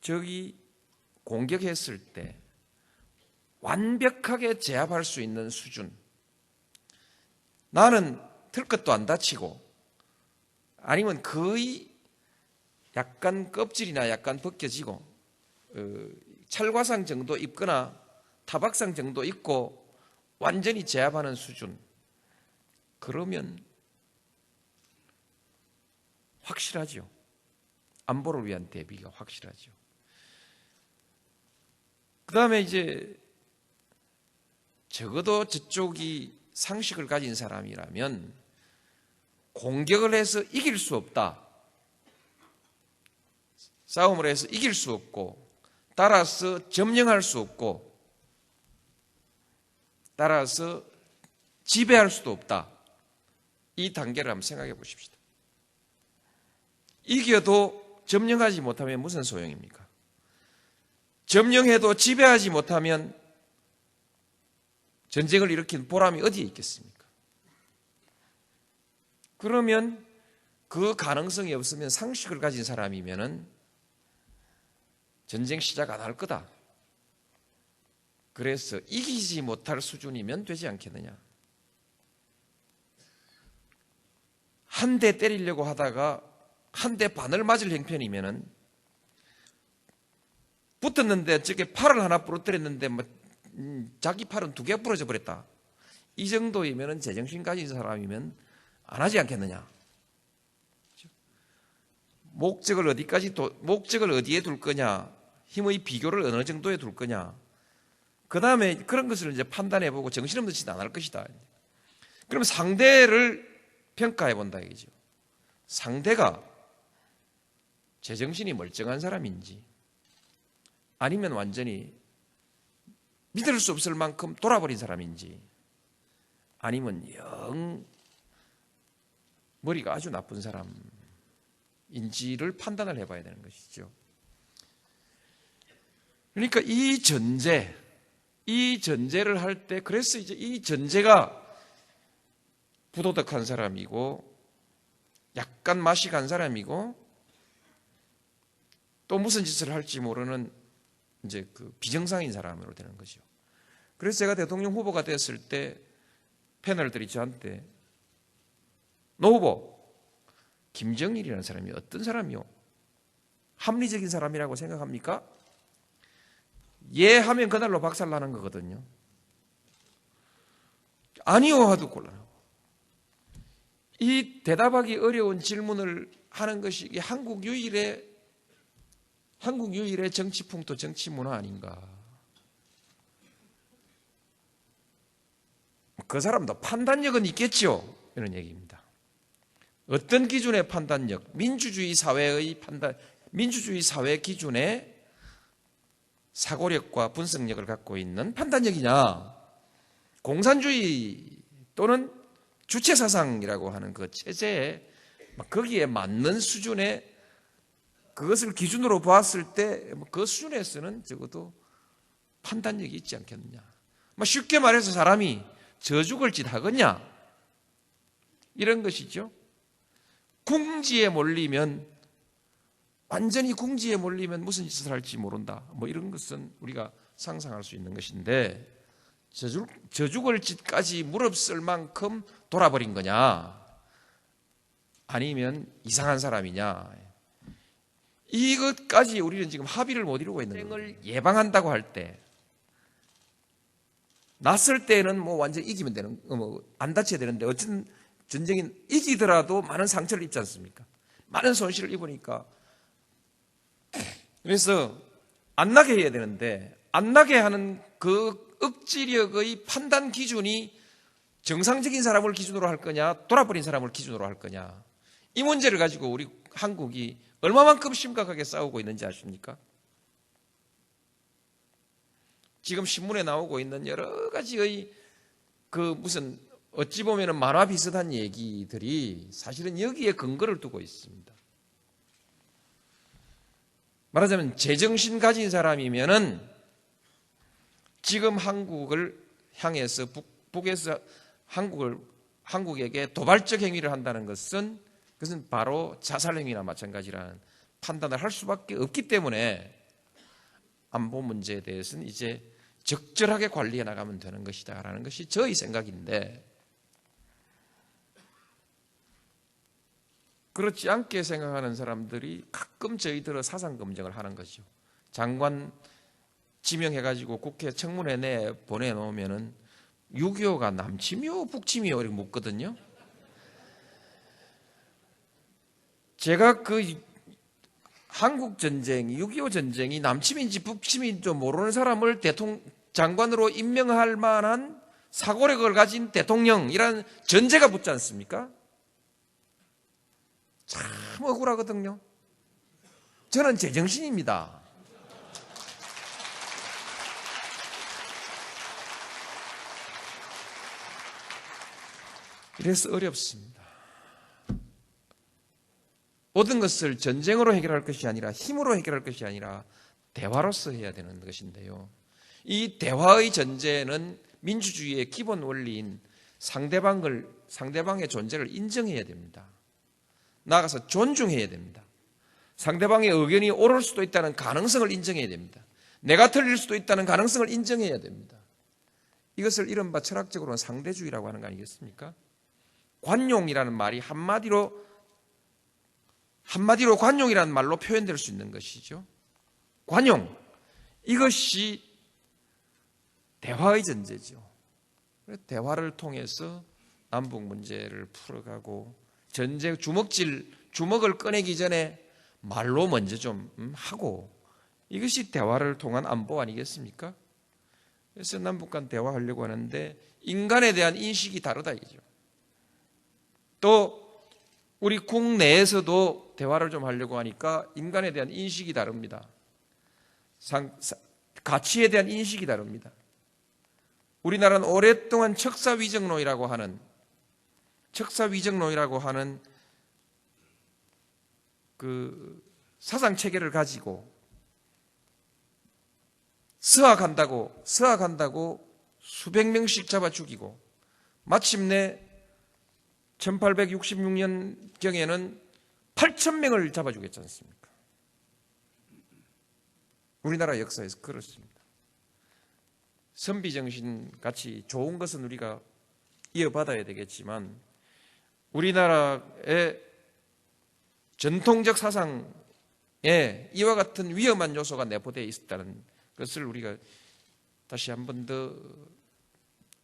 적이 공격했을 때 완벽하게 제압할 수 있는 수준. 나는 털끝도 안 다치고 아니면 거의 약간 껍질이나 약간 벗겨지고 찰과상 정도 입거나 타박상 정도 입고 완전히 제압하는 수준. 그러면 확실하죠. 안보를 위한 대비가 확실하죠. 그 다음에 이제 적어도 저쪽이 상식을 가진 사람이라면 공격을 해서 이길 수 없다. 싸움을 해서 이길 수 없고 따라서 점령할 수 없고 따라서 지배할 수도 없다. 이 단계를 한번 생각해 보십시다. 이겨도 점령하지 못하면 무슨 소용입니까? 점령해도 지배하지 못하면 전쟁을 일으킨 보람이 어디에 있겠습니까? 그러면 그 가능성이 없으면 상식을 가진 사람이면은 전쟁 시작 안 할 거다. 그래서 이기지 못할 수준이면 되지 않겠느냐. 한 대 때리려고 하다가 한 대 반을 맞을 형편이면은 붙었는데 저게 팔을 하나 부러뜨렸는데 자기 팔은 두 개 부러져 버렸다. 이 정도이면 제정신 가진 사람이면 안 하지 않겠느냐. 목적을 어디에 둘 거냐, 힘의 비교를 어느 정도에 둘 거냐. 그 다음에 그런 것을 이제 판단해보고 정신없는 짓은 안 할 것이다. 그럼 상대를 평가해 본다 이거죠. 상대가 제정신이 멀쩡한 사람인지, 아니면 완전히 믿을 수 없을 만큼 돌아버린 사람인지, 아니면 영 머리가 아주 나쁜 사람인지를 판단을 해봐야 되는 것이죠. 그러니까 이 전제를 할 때, 그래서 이제 이 전제가 부도덕한 사람이고, 약간 맛이 간 사람이고, 또 무슨 짓을 할지 모르는 이제 그 비정상인 사람으로 되는 거죠. 그래서 제가 대통령 후보가 됐을 때 패널들이 저한테, 노 후보, 김정일이라는 사람이 어떤 사람이요? 합리적인 사람이라고 생각합니까? 예 하면 그날로 박살나는 거거든요. 아니요 하도 곤란하고. 이 대답하기 어려운 질문을 하는 것이 한국 유일의 정치풍토, 정치문화 아닌가. 그 사람도 판단력은 있겠죠, 이런 얘기입니다. 어떤 기준의 판단력? 민주주의 사회 기준의 사고력과 분석력을 갖고 있는 판단력이냐, 공산주의 또는 주체사상이라고 하는 그 체제에 거기에 맞는 수준의, 그것을 기준으로 보았을 때 그 수준에서는 적어도 판단력이 있지 않겠느냐. 쉽게 말해서 사람이 저죽을 짓 하겠냐, 이런 것이죠. 완전히 궁지에 몰리면 무슨 짓을 할지 모른다, 이런 것은 우리가 상상할 수 있는 것인데, 저죽을 짓까지 무릅쓸 만큼 돌아버린 거냐, 아니면 이상한 사람이냐, 이것까지 우리는 지금 합의를 못 이루고 있는 거예요. 예방한다고 할 때, 났을 때는 완전히 이기면 되는, 안 다쳐야 되는데, 어쨌든 전쟁이 이기더라도 많은 상처를 입지 않습니까? 많은 손실을 입으니까. 그래서 안 나게 해야 되는데, 안 나게 하는 그 억지력의 판단 기준이 정상적인 사람을 기준으로 할 거냐, 돌아버린 사람을 기준으로 할 거냐, 이 문제를 가지고 우리 한국이 얼마만큼 심각하게 싸우고 있는지 아십니까? 지금 신문에 나오고 있는 여러 가지의 어찌 보면 만화 비슷한 얘기들이 사실은 여기에 근거를 두고 있습니다. 말하자면 제정신 가진 사람이면은 지금 한국을 향해서 북에서 한국에게 도발적 행위를 한다는 것은, 그것은 바로 자살 행위나 마찬가지라는 판단을 할 수밖에 없기 때문에 안보 문제에 대해서는 이제 적절하게 관리해 나가면 되는 것이다라는 것이 저의 생각인데, 그렇지 않게 생각하는 사람들이 가끔 저희들의 사상 검증을 하는 거죠. 장관 지명해가지고 국회 청문회 내에 보내놓으면은 6.25가 남침이요, 북침이요 이렇게 묻거든요. 제가 한국 전쟁이, 6.25 전쟁이 남침인지 북침인지 모르는 사람을 장관으로 임명할 만한 사고력을 가진 대통령이라는 전제가 붙지 않습니까? 참 억울하거든요. 저는 제정신입니다. 이래서 어렵습니다. 모든 것을 전쟁으로 해결할 것이 아니라, 힘으로 해결할 것이 아니라 대화로서 해야 되는 것인데요. 이 대화의 전제는 민주주의의 기본 원리인 상대방의 존재를 인정해야 됩니다. 나아가서 존중해야 됩니다. 상대방의 의견이 옳을 수도 있다는 가능성을 인정해야 됩니다. 내가 틀릴 수도 있다는 가능성을 인정해야 됩니다. 이것을 이른바 철학적으로는 상대주의라고 하는 거 아니겠습니까? 관용이라는 말이 한마디로 관용이라는 말로 표현될 수 있는 것이죠. 관용, 이것이 대화의 전제죠. 대화를 통해서 남북 문제를 풀어가고 전쟁 주먹을 꺼내기 전에 말로 먼저 좀 하고, 이것이 대화를 통한 안보 아니겠습니까? 그래서 남북 간 대화하려고 하는데 인간에 대한 인식이 다르다 이죠. 또 우리 국내에서도 대화를 좀 하려고 하니까 인간에 대한 인식이 다릅니다. 가치에 대한 인식이 다릅니다. 우리나라는 오랫동안 척사위정론이라고 하는 그 사상 체계를 가지고 서학한다고 수백 명씩 잡아 죽이고, 마침내 1866년경에는 8,000명을 잡아 죽였지 않습니까? 우리나라 역사에서 그렇습니다. 선비정신 같이 좋은 것은 우리가 이어받아야 되겠지만, 우리나라의 전통적 사상에 이와 같은 위험한 요소가 내포되어 있었다는 것을 우리가 다시 한 번 더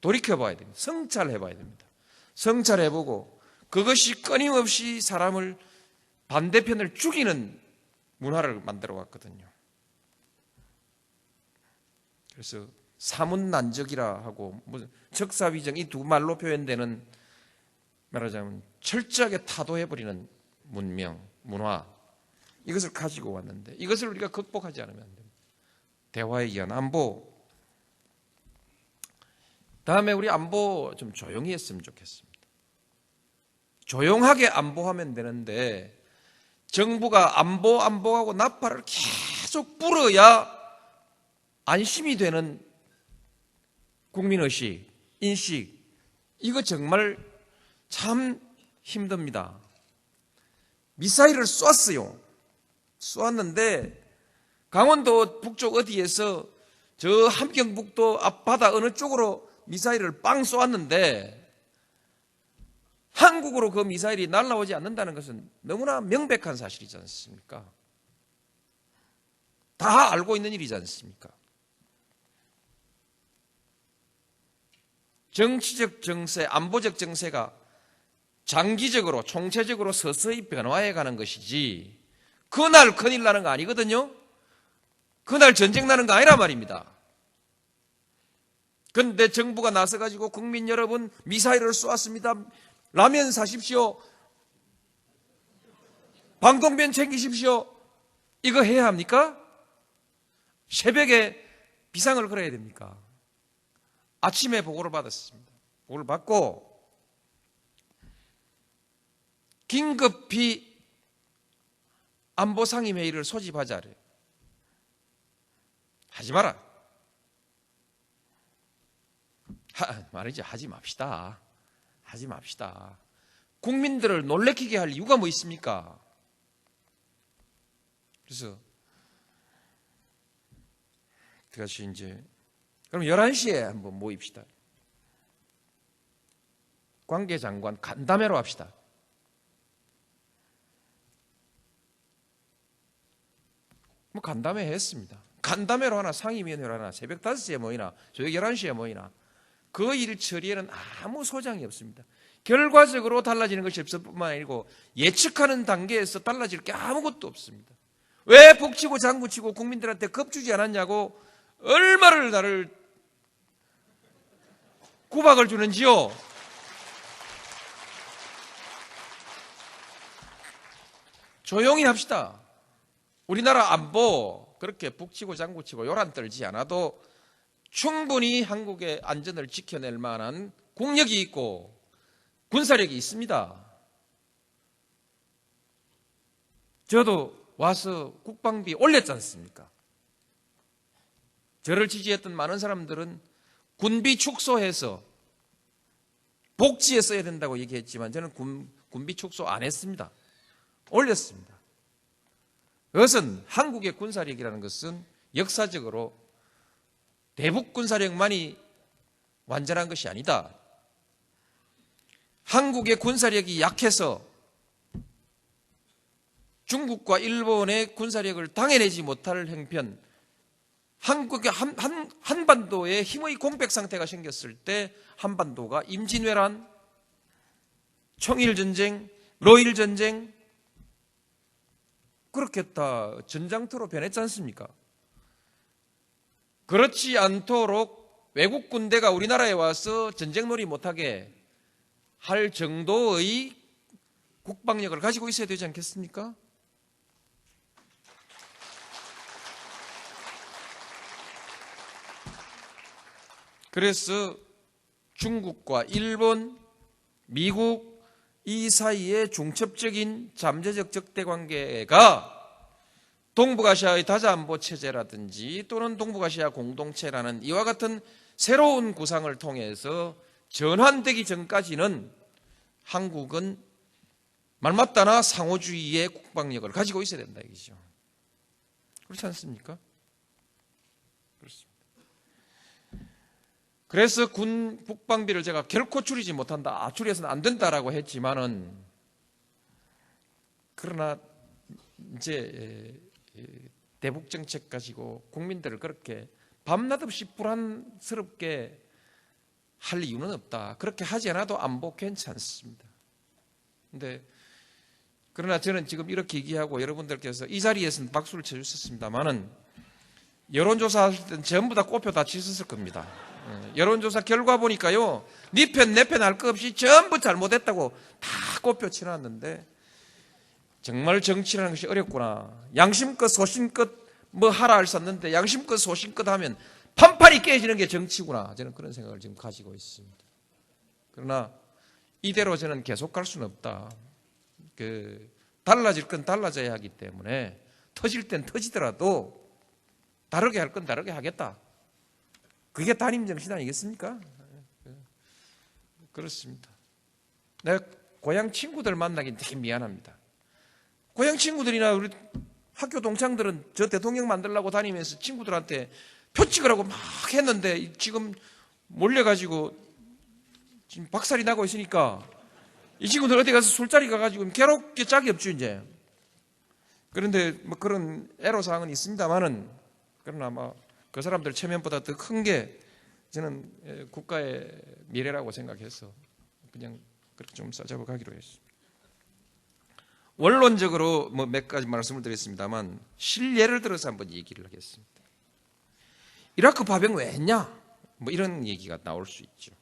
돌이켜봐야 됩니다. 성찰해봐야 됩니다. 성찰해보고 그것이 끊임없이 사람을, 반대편을 죽이는 문화를 만들어 왔거든요. 그래서 사문난적이라 하고 적사위정, 이 두 말로 표현되는, 말하자면 철저하게 타도해버리는 문명, 문화, 이것을 가지고 왔는데 이것을 우리가 극복하지 않으면 안 됩니다. 대화에 의한 안보. 다음에 우리 안보 좀 조용히 했으면 좋겠습니다. 조용하게 안보하면 되는데 정부가 안보하고 나팔을 계속 불어야 안심이 되는 국민의식, 인식, 이거 정말 참 힘듭니다. 미사일을 쏘았는데 강원도 북쪽 어디에서 저 함경북도 앞바다 어느 쪽으로 미사일을 빵 쏘았는데 한국으로 그 미사일이 날아오지 않는다는 것은 너무나 명백한 사실이지 않습니까? 다 알고 있는 일이지 않습니까? 정치적 정세, 안보적 정세가 장기적으로, 총체적으로 서서히 변화해 가는 것이지 그날 큰일 나는 거 아니거든요. 그날 전쟁 나는 거 아니란 말입니다. 그런데 정부가 나서가지고 국민 여러분 미사일을 쏘았습니다. 라면 사십시오. 방독면 챙기십시오. 이거 해야 합니까? 새벽에 비상을 걸어야 됩니까? 아침에 보고를 받았습니다. 보고를 받고 긴급히 안보상임회의를 소집하자래요. 하지 마라. 말이지, 하지 맙시다. 국민들을 놀래키게 할 이유가 뭐 있습니까? 그래서 같이 이제 그럼 11시에 한번 모입시다. 관계장관 간담회로 합시다. 뭐 간담회 했습니다. 간담회로 하나, 상임위원회로 하나, 새벽 5시에 모이나 저녁 11시에 모이나 그 일 처리에는 아무 소장이 없습니다. 결과적으로 달라지는 것이 없을 뿐만 아니고 예측하는 단계에서 달라질 게 아무것도 없습니다. 왜 북치고 장구치고 국민들한테 겁주지 않았냐고 얼마를 나를 구박을 주는지요. 조용히 합시다. 우리나라 안보 그렇게 북치고 장구치고 요란 떨지 않아도 충분히 한국의 안전을 지켜낼 만한 국력이 있고 군사력이 있습니다. 저도 와서 국방비 올렸지 않습니까? 저를 지지했던 많은 사람들은 군비 축소해서 복지에 써야 된다고 얘기했지만 저는 군비 축소 안 했습니다. 올렸습니다. 그것은 한국의 군사력이라는 것은 역사적으로 대북 군사력만이 완전한 것이 아니다. 한국의 군사력이 약해서 중국과 일본의 군사력을 당해내지 못할 형편, 한국의 한반도에 힘의 공백 상태가 생겼을 때 한반도가 임진왜란, 청일전쟁, 러일전쟁 그렇게 다 전장터로 변했지 않습니까? 그렇지 않도록 외국 군대가 우리나라에 와서 전쟁놀이 못하게 할 정도의 국방력을 가지고 있어야 되지 않겠습니까? 그래서 중국과 일본, 미국 이 사이의 중첩적인 잠재적 적대 관계가 동북아시아의 다자안보 체제라든지 또는 동북아시아 공동체라는 이와 같은 새로운 구상을 통해서 전환되기 전까지는 한국은 말맞다나 상호주의의 국방력을 가지고 있어야 된다 이거죠. 그렇지 않습니까? 그렇습니다. 그래서 군 국방비를 제가 결코 줄이지 못한다, 줄여서는 안 된다라고 했지만은, 그러나 이제 대북 정책 가지고 국민들을 그렇게 밤낮 없이 불안스럽게 할 이유는 없다. 그렇게 하지 않아도 안보 괜찮습니다. 근데 그러나 저는 지금 이렇게 얘기하고 여러분들께서 이 자리에서는 박수를 쳐주셨습니다만은 여론조사 하실 때는 전부 다 꼽혀 다 치셨을 겁니다. 여론조사 결과 보니까요, 네 편 내 편 할 거 없이 전부 잘못했다고 다 꼽혀 치놨는데, 정말 정치라는 것이 어렵구나. 양심껏 소신껏 뭐 하라 할 수 없는데 양심껏 소신껏 하면 판판이 깨지는 게 정치구나. 저는 그런 생각을 지금 가지고 있습니다. 그러나 이대로 저는 계속 갈 수는 없다. 달라질 건 달라져야 하기 때문에 터질 땐 터지더라도 다르게 할 건 다르게 하겠다. 그게 단임 정신 아니겠습니까? 그렇습니다. 내가 고향 친구들 만나긴 되게 미안합니다. 고향 친구들이나 우리 학교 동창들은 저 대통령 만들려고 다니면서 친구들한테 표 찍으라고 막 했는데 지금 몰려가지고 지금 박살이 나고 있으니까 이 친구들 어디 가서 술자리 가가지고 괴롭게 짝이 없죠 이제. 그런데 뭐 그런 애로사항은 있습니다만은, 그러나 그 사람들 체면보다 더 큰 게 저는 국가의 미래라고 생각해서 그냥 그렇게 좀 싸잡아 가기로 했습니다. 원론적으로 몇 가지 말씀을 드렸습니다만 실예를 들어서 한번 얘기를 하겠습니다. 이라크 파병 왜 했냐? 이런 얘기가 나올 수 있죠.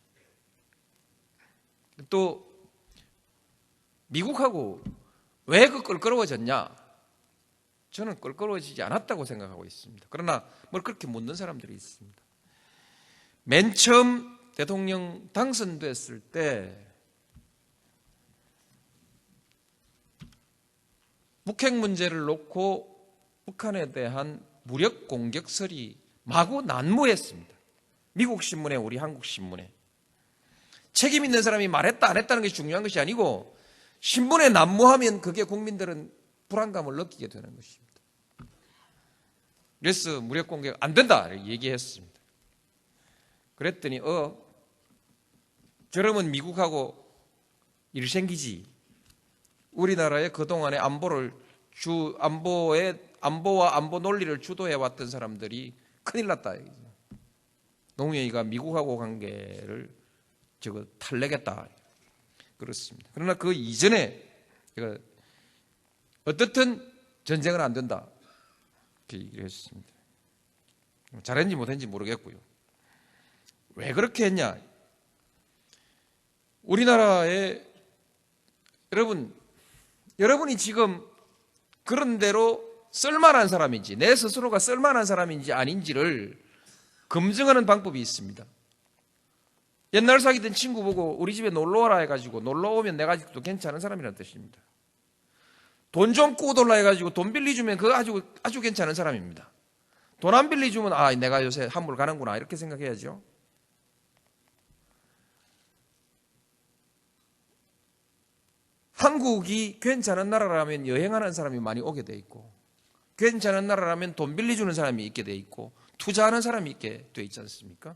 또 미국하고 왜 껄끄러워졌냐? 저는 껄끄러워지지 않았다고 생각하고 있습니다. 그러나 뭘 그렇게 묻는 사람들이 있습니다. 맨 처음 대통령 당선됐을 때 북핵 문제를 놓고 북한에 대한 무력 공격설이 마구 난무했습니다. 미국 신문에, 우리 한국 신문에. 책임 있는 사람이 말했다 안 했다는 것이 중요한 것이 아니고 신문에 난무하면 그게 국민들은 불안감을 느끼게 되는 것입니다. 그래서 무력 공격 안 된다 얘기했습니다. 그랬더니 저러면 미국하고 일 생기지. 우리나라의 그동안의 안보와 안보 논리를 주도해 왔던 사람들이 큰일 났다. 노무현이가 미국하고 관계를 탈내겠다. 그렇습니다. 그러나 그 이전에 제가 어떻든 전쟁은 안 된다. 이렇게 얘기를 했습니다. 잘했는지 못했는지 모르겠고요. 왜 그렇게 했냐? 우리나라에 여러분이 지금 그런 대로 쓸만한 사람인지, 내 스스로가 쓸만한 사람인지 아닌지를 검증하는 방법이 있습니다. 옛날 사귀던 친구 보고 우리 집에 놀러 와라 해가지고 놀러 오면 내가 아직도 괜찮은 사람이라는 뜻입니다. 돈 좀 꾸어달라 해가지고 돈 빌려주면 그거 아주 괜찮은 사람입니다. 돈 안 빌려주면 내가 요새 한물 가는구나 이렇게 생각해야죠. 한국이 괜찮은 나라라면 여행하는 사람이 많이 오게 돼 있고, 괜찮은 나라라면 돈 빌려주는 사람이 있게 돼 있고, 투자하는 사람이 있게 돼 있지 않습니까?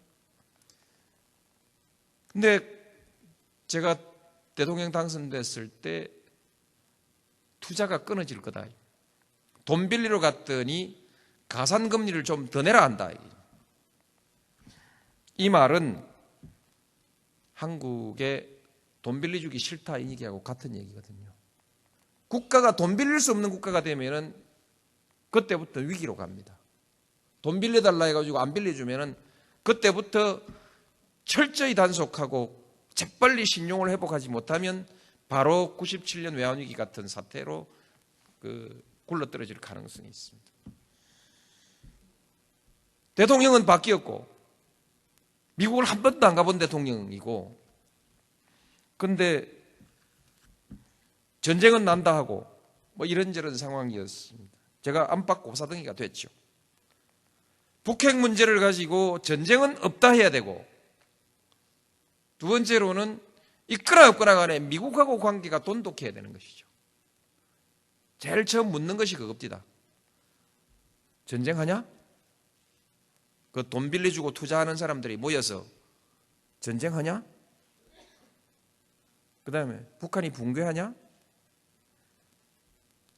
근데 제가 대통령 당선됐을 때 투자가 끊어질 거다. 돈 빌리러 갔더니 가산금리를 좀 더 내라 한다. 이 말은 한국에 돈 빌려주기 싫다 이 얘기하고 같은 얘기거든요. 국가가 돈 빌릴 수 없는 국가가 되면은 그때부터 위기로 갑니다. 돈 빌려달라 해가지고 안 빌려주면은 그때부터 철저히 단속하고 재빨리 신용을 회복하지 못하면 바로 97년 외환위기 같은 사태로 굴러떨어질 가능성이 있습니다. 대통령은 바뀌었고 미국을 한 번도 안 가본 대통령이고, 근데 전쟁은 난다 하고 뭐 이런저런 상황이었습니다. 제가 안팎 고사등이가 됐죠. 북핵 문제를 가지고 전쟁은 없다 해야 되고, 두 번째로는 있거나 없거나 간에 미국하고 관계가 돈독해야 되는 것이죠. 제일 처음 묻는 것이 그겁니다. 전쟁하냐? 그 돈 빌려주고 투자하는 사람들이 모여서 전쟁하냐? 그 다음에 북한이 붕괴하냐?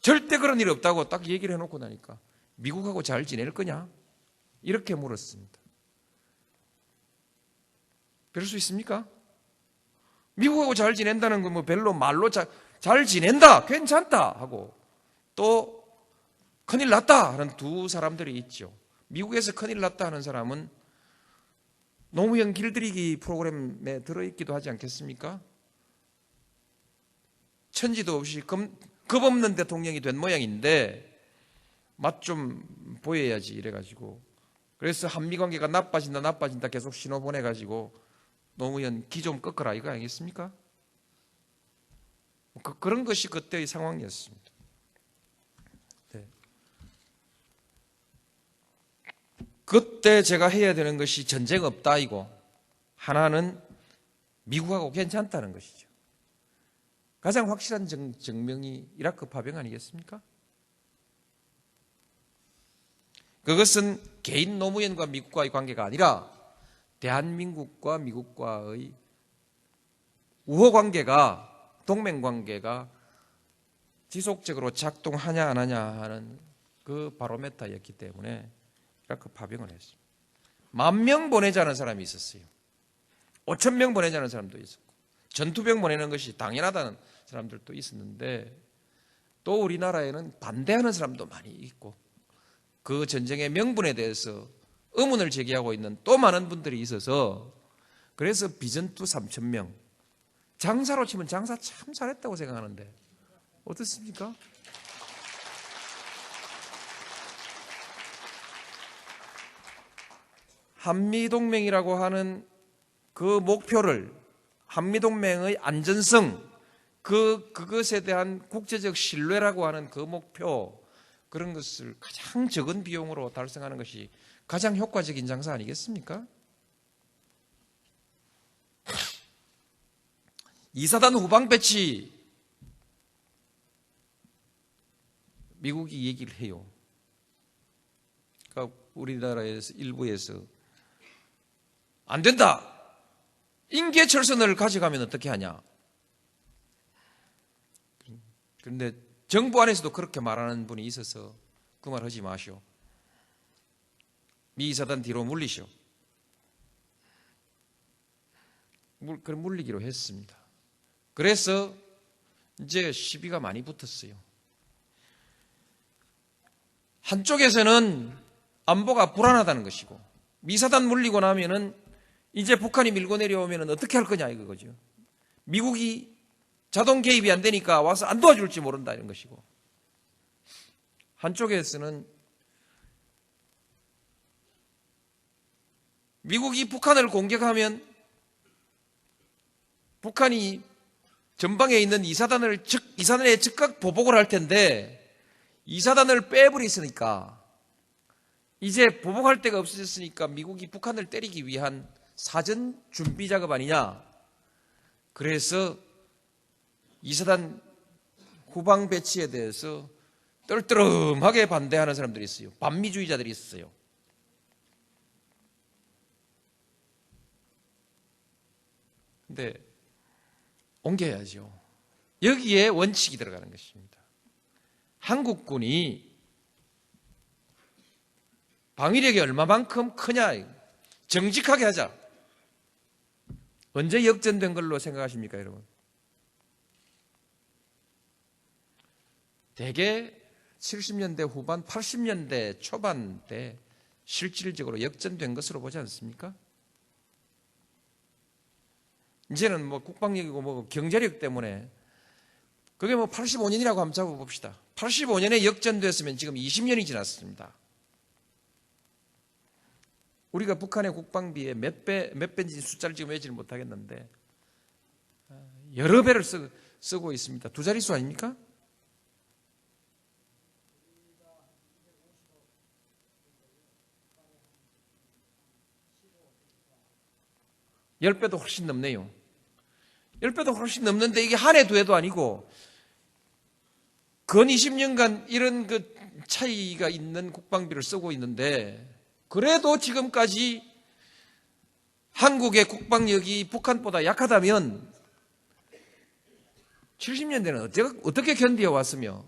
절대 그런 일이 없다고 딱 얘기를 해놓고 나니까 미국하고 잘 지낼 거냐? 이렇게 물었습니다. 그럴 수 있습니까? 미국하고 잘 지낸다는 건 뭐 별로 말로 잘 지낸다, 괜찮다 하고 또 큰일 났다 하는 두 사람들이 있죠. 미국에서 큰일 났다 하는 사람은 노무현 길들이기 프로그램에 들어있기도 하지 않겠습니까? 천지도 없이 겁 없는 대통령이 된 모양인데 맛 좀 보여야지 이래가지고, 그래서 한미관계가 나빠진다 계속 신호 보내가지고 노무현 기 좀 꺾어라 이거 아니겠습니까? 그런 것이 그때의 상황이었습니다. 네. 그때 제가 해야 되는 것이 전쟁 없다 이고, 하나는 미국하고 괜찮다는 것이죠. 가장 확실한 증명이 이라크 파병 아니겠습니까? 그것은 개인 노무현과 미국과의 관계가 아니라 대한민국과 미국과의 우호관계가, 동맹관계가 지속적으로 작동하냐 안 하냐 하는 그 바로메타였기 때문에 이라크 파병을 했습니다. 10,000명 보내자는 사람이 있었어요. 5,000명 보내자는 사람도 있었고, 전투병 보내는 것이 당연하다는 사람들도 있었는데, 또 우리나라에는 반대하는 사람도 많이 있고, 그 전쟁의 명분에 대해서 의문을 제기하고 있는 또 많은 분들이 있어서, 그래서 비전투 3,000명, 장사로 치면 장사 참 잘했다고 생각하는데 어떻습니까? 한미동맹이라고 하는 그 목표를, 한미동맹의 안전성, 그것에 대한 국제적 신뢰라고 하는 그 목표, 그런 것을 가장 적은 비용으로 달성하는 것이 가장 효과적인 장사 아니겠습니까? 이사단 후방 배치, 미국이 얘기를 해요. 그러니까 우리나라에서 일부에서 안 된다, 인계철선을 가져가면 어떻게 하냐. 그런데 정부 안에서도 그렇게 말하는 분이 있어서 그 말 하지 마시오. 미 이사단 뒤로 물리시오. 그럼 물리기로 했습니다. 그래서 이제 시비가 많이 붙었어요. 한쪽에서는 안보가 불안하다는 것이고, 미사단 물리고 나면은 이제 북한이 밀고 내려오면 어떻게 할 거냐 이거죠. 미국이 자동 개입이 안 되니까 와서 안 도와줄지 모른다 이런 것이고, 한쪽에서는 미국이 북한을 공격하면 북한이 전방에 있는 이사단에 즉각 보복을 할 텐데, 이사단을 빼버렸으니까 이제 보복할 데가 없어졌으니까 미국이 북한을 때리기 위한 사전 준비 작업 아니냐. 그래서 이사단 후방 배치에 대해서 떨떠름하게 반대하는 사람들이 있어요. 반미주의자들이 있어요. 근데 옮겨야죠. 여기에 원칙이 들어가는 것입니다. 한국군이 방위력이 얼마만큼 크냐, 정직하게 하자. 언제 역전된 걸로 생각하십니까, 여러분? 대개 70년대 후반, 80년대 초반 때 실질적으로 역전된 것으로 보지 않습니까? 이제는 뭐 국방력이고 뭐 경제력 때문에 그게 뭐 85년이라고 한번 잡아봅시다. 85년에 역전됐으면 지금 20년이 지났습니다. 우리가 북한의 국방비의 몇 배인지 숫자를 지금 외지를 못하겠는데 여러 배를 쓰고 있습니다. 두 자릿수 아닙니까? 열 배도 훨씬 넘네요. 10배도 훨씬 넘는데 이게 한 해 두 해도 아니고 근 20년간 이런 그 차이가 있는 국방비를 쓰고 있는데 그래도 지금까지 한국의 국방력이 북한보다 약하다면 70년대는 어떻게 견디어 왔으며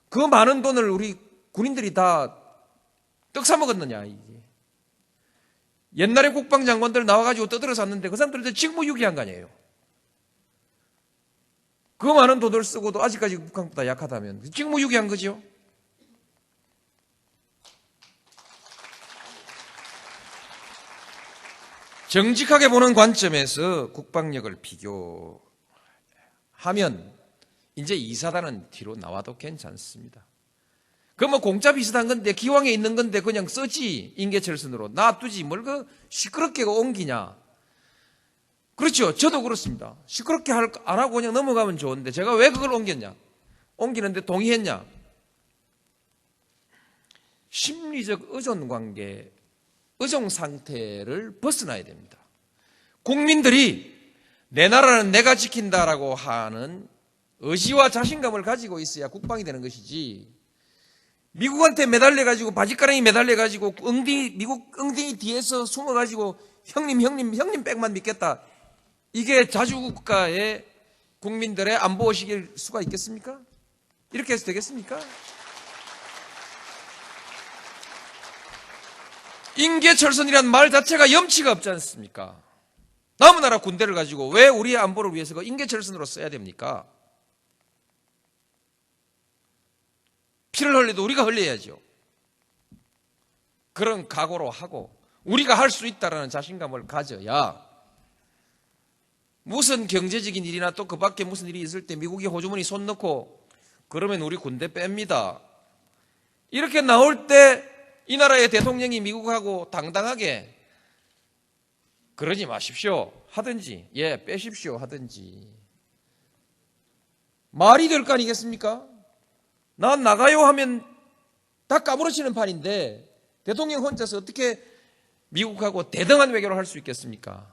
그 많은 돈을 우리 군인들이 다 떡사 먹었느냐. 이게. 옛날에 국방장관들 나와가지고 떠들어 샀는데 그 사람들한테 직무유기한 거 아니에요. 그 많은 돈을 쓰고도 아직까지 북한보다 약하다면 직무유기한 거죠. 정직하게 보는 관점에서 국방력을 비교하면 이제 2사단은 뒤로 나와도 괜찮습니다. 그 뭐 공짜 비슷한 건데 기왕에 있는 건데 그냥 쓰지. 인계철선으로 놔두지 뭘 그 시끄럽게 옮기냐. 그렇죠. 저도 그렇습니다. 시끄럽게 안 하고 그냥 넘어가면 좋은데 제가 왜 그걸 옮겼냐. 옮기는데 동의했냐. 심리적 의존관계, 의존 상태를 벗어나야 됩니다. 국민들이 내 나라는 내가 지킨다라고 하는 의지와 자신감을 가지고 있어야 국방이 되는 것이지 미국한테 매달려가지고 바지가랑이 매달려가지고 미국 엉덩이 뒤에서 숨어가지고 형님 백만 믿겠다. 이게 자주국가의 국민들의 안보의식일 수가 있겠습니까? 이렇게 해서 되겠습니까? 인계철선이란 말 자체가 염치가 없지 않습니까? 남의 나라 군대를 가지고 왜 우리의 안보를 위해서 그 인계철선으로 써야 됩니까? 피를 흘려도 우리가 흘려야죠. 그런 각오로 하고 우리가 할 수 있다는 자신감을 가져야 무슨 경제적인 일이나 또 그 밖에 무슨 일이 있을 때 미국이 호주머니 손 넣고 그러면 우리 군대 뺍니다. 이렇게 나올 때 이 나라의 대통령이 미국하고 당당하게 그러지 마십시오 하든지 빼십시오 하든지 말이 될 거 아니겠습니까? 난 나가요 하면 다 까무러치는 판인데 대통령 혼자서 어떻게 미국하고 대등한 외교를 할 수 있겠습니까?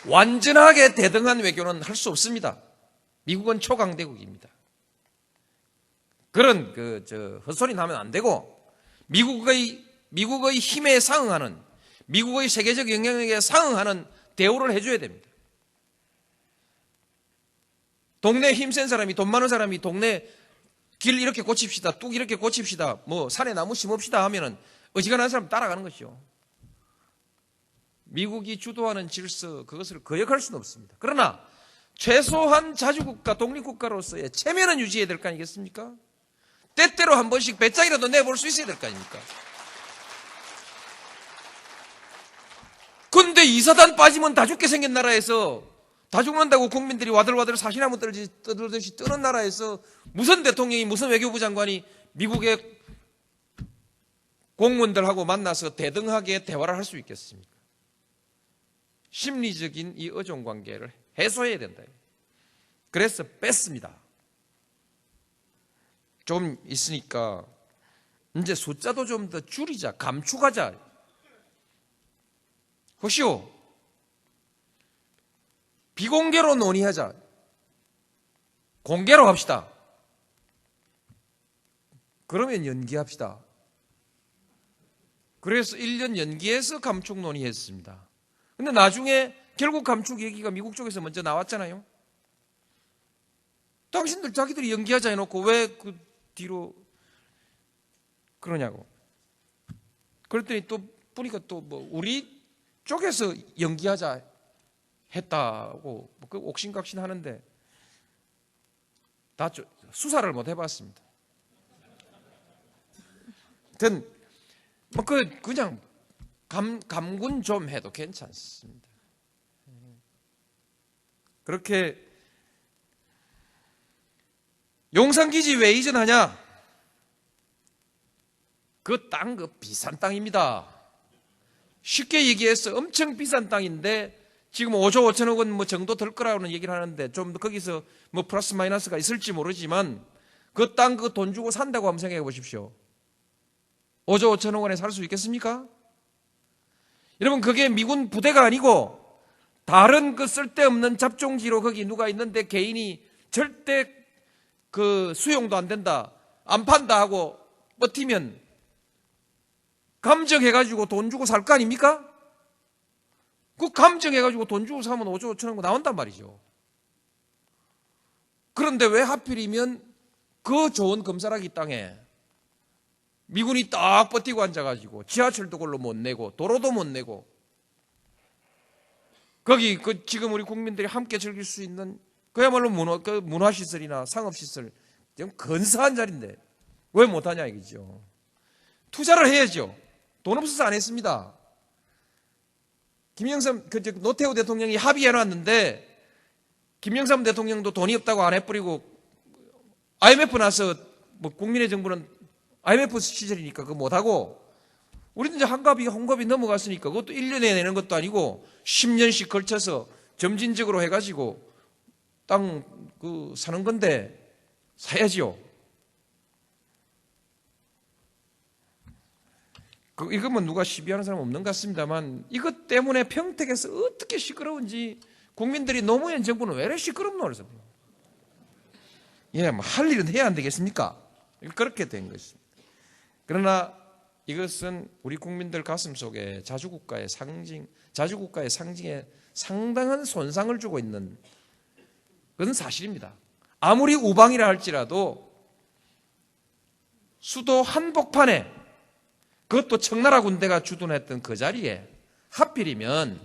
완전하게 대등한 외교는 할 수 없습니다. 미국은 초강대국입니다. 그런 헛소리 나면 안 되고 미국의 힘에 상응하는 미국의 세계적 영향력에 상응하는 대우를 해줘야 됩니다. 동네에 힘센 사람이 돈 많은 사람이 동네 길 이렇게 고칩시다 뚝 이렇게 고칩시다 뭐 산에 나무 심읍시다 하면은 어지간한 사람 따라가는 것이죠. 미국이 주도하는 질서 그것을 거역할 수는 없습니다. 그러나 최소한 자주국가 독립국가로서의 체면은 유지해야 될 거 아니겠습니까? 때때로 한 번씩 배짱이라도 내볼 수 있어야 될 거 아닙니까? 근데 2사단 빠지면 다 죽게 생긴 나라에서 다 죽는다고 국민들이 와들와들 사시나무 떠들듯이 뜨는 나라에서 무슨 대통령이 무슨 외교부 장관이 미국의 공무원들하고 만나서 대등하게 대화를 할 수 있겠습니까? 심리적인 이 의존관계를 해소해야 된다. 그래서 뺐습니다. 좀 있으니까 이제 숫자도 좀 더 줄이자, 감축하자. 혹시요 비공개로 논의하자. 공개로 합시다. 그러면 연기합시다. 그래서 1년 연기해서 감축 논의했습니다. 근데 나중에 결국 감축 얘기가 미국 쪽에서 먼저 나왔잖아요. 당신들 자기들이 연기하자 해놓고 왜 뒤로 그러냐고. 그랬더니 또 보니까 또 뭐 우리 쪽에서 연기하자 했다고 그 옥신각신 하는데 다 수사를 못 해봤습니다. 뭐 그냥 감군 좀 해도 괜찮습니다. 그렇게 용산기지 왜 이전하냐? 그 땅, 그 비싼 땅입니다. 쉽게 얘기해서 엄청 비싼 땅인데 지금 5조 5천억 원 뭐 정도 될 거라고는 얘기를 하는데 좀 거기서 뭐 플러스 마이너스가 있을지 모르지만 그 땅 그 돈 주고 산다고 한번 생각해 보십시오. 5조 5천억 원에 살 수 있겠습니까? 여러분 그게 미군 부대가 아니고 다른 그 쓸데없는 잡종지로 거기 누가 있는데 개인이 절대 그 수용도 안 된다, 안 판다 하고 버티면 감정해가지고 돈 주고 살 거 아닙니까? 그 감정해가지고 돈 주고 사면 5조 5천억 원 나온단 말이죠. 그런데 왜 하필이면 그 좋은 금사라기 땅에 미군이 딱 버티고 앉아가지고 지하철도 그걸로 못 내고 도로도 못 내고 거기 그 지금 우리 국민들이 함께 즐길 수 있는 그야말로 문화시설이나 상업시설 좀 근사한 자리인데 왜 못하냐 이거죠. 투자를 해야죠. 돈 없어서 안 했습니다. 김영삼 노태우 대통령이 합의해놨는데 김영삼 대통령도 돈이 없다고 안 해버리고 IMF 나서 뭐 국민의 정부는 IMF 시절이니까 그거 못하고 우리는 이제 홍급이 넘어갔으니까 그것도 1년에 내는 것도 아니고 10년씩 걸쳐서 점진적으로 해가지고 땅 그 사는 건데 사야지요. 이거면 누가 시비하는 사람 없는 것 같습니다만 이것 때문에 평택에서 어떻게 시끄러운지 국민들이 노무현 정부는 왜 이렇게 시끄럽노 그래서 예, 뭐 할 일은 해야 안 되겠습니까? 그렇게 된 것입니다. 그러나 이것은 우리 국민들 가슴 속에 자주국가의 상징에 상당한 손상을 주고 있는 그건 사실입니다. 아무리 우방이라 할지라도 수도 한복판에 그것도 청나라 군대가 주둔했던 그 자리에 하필이면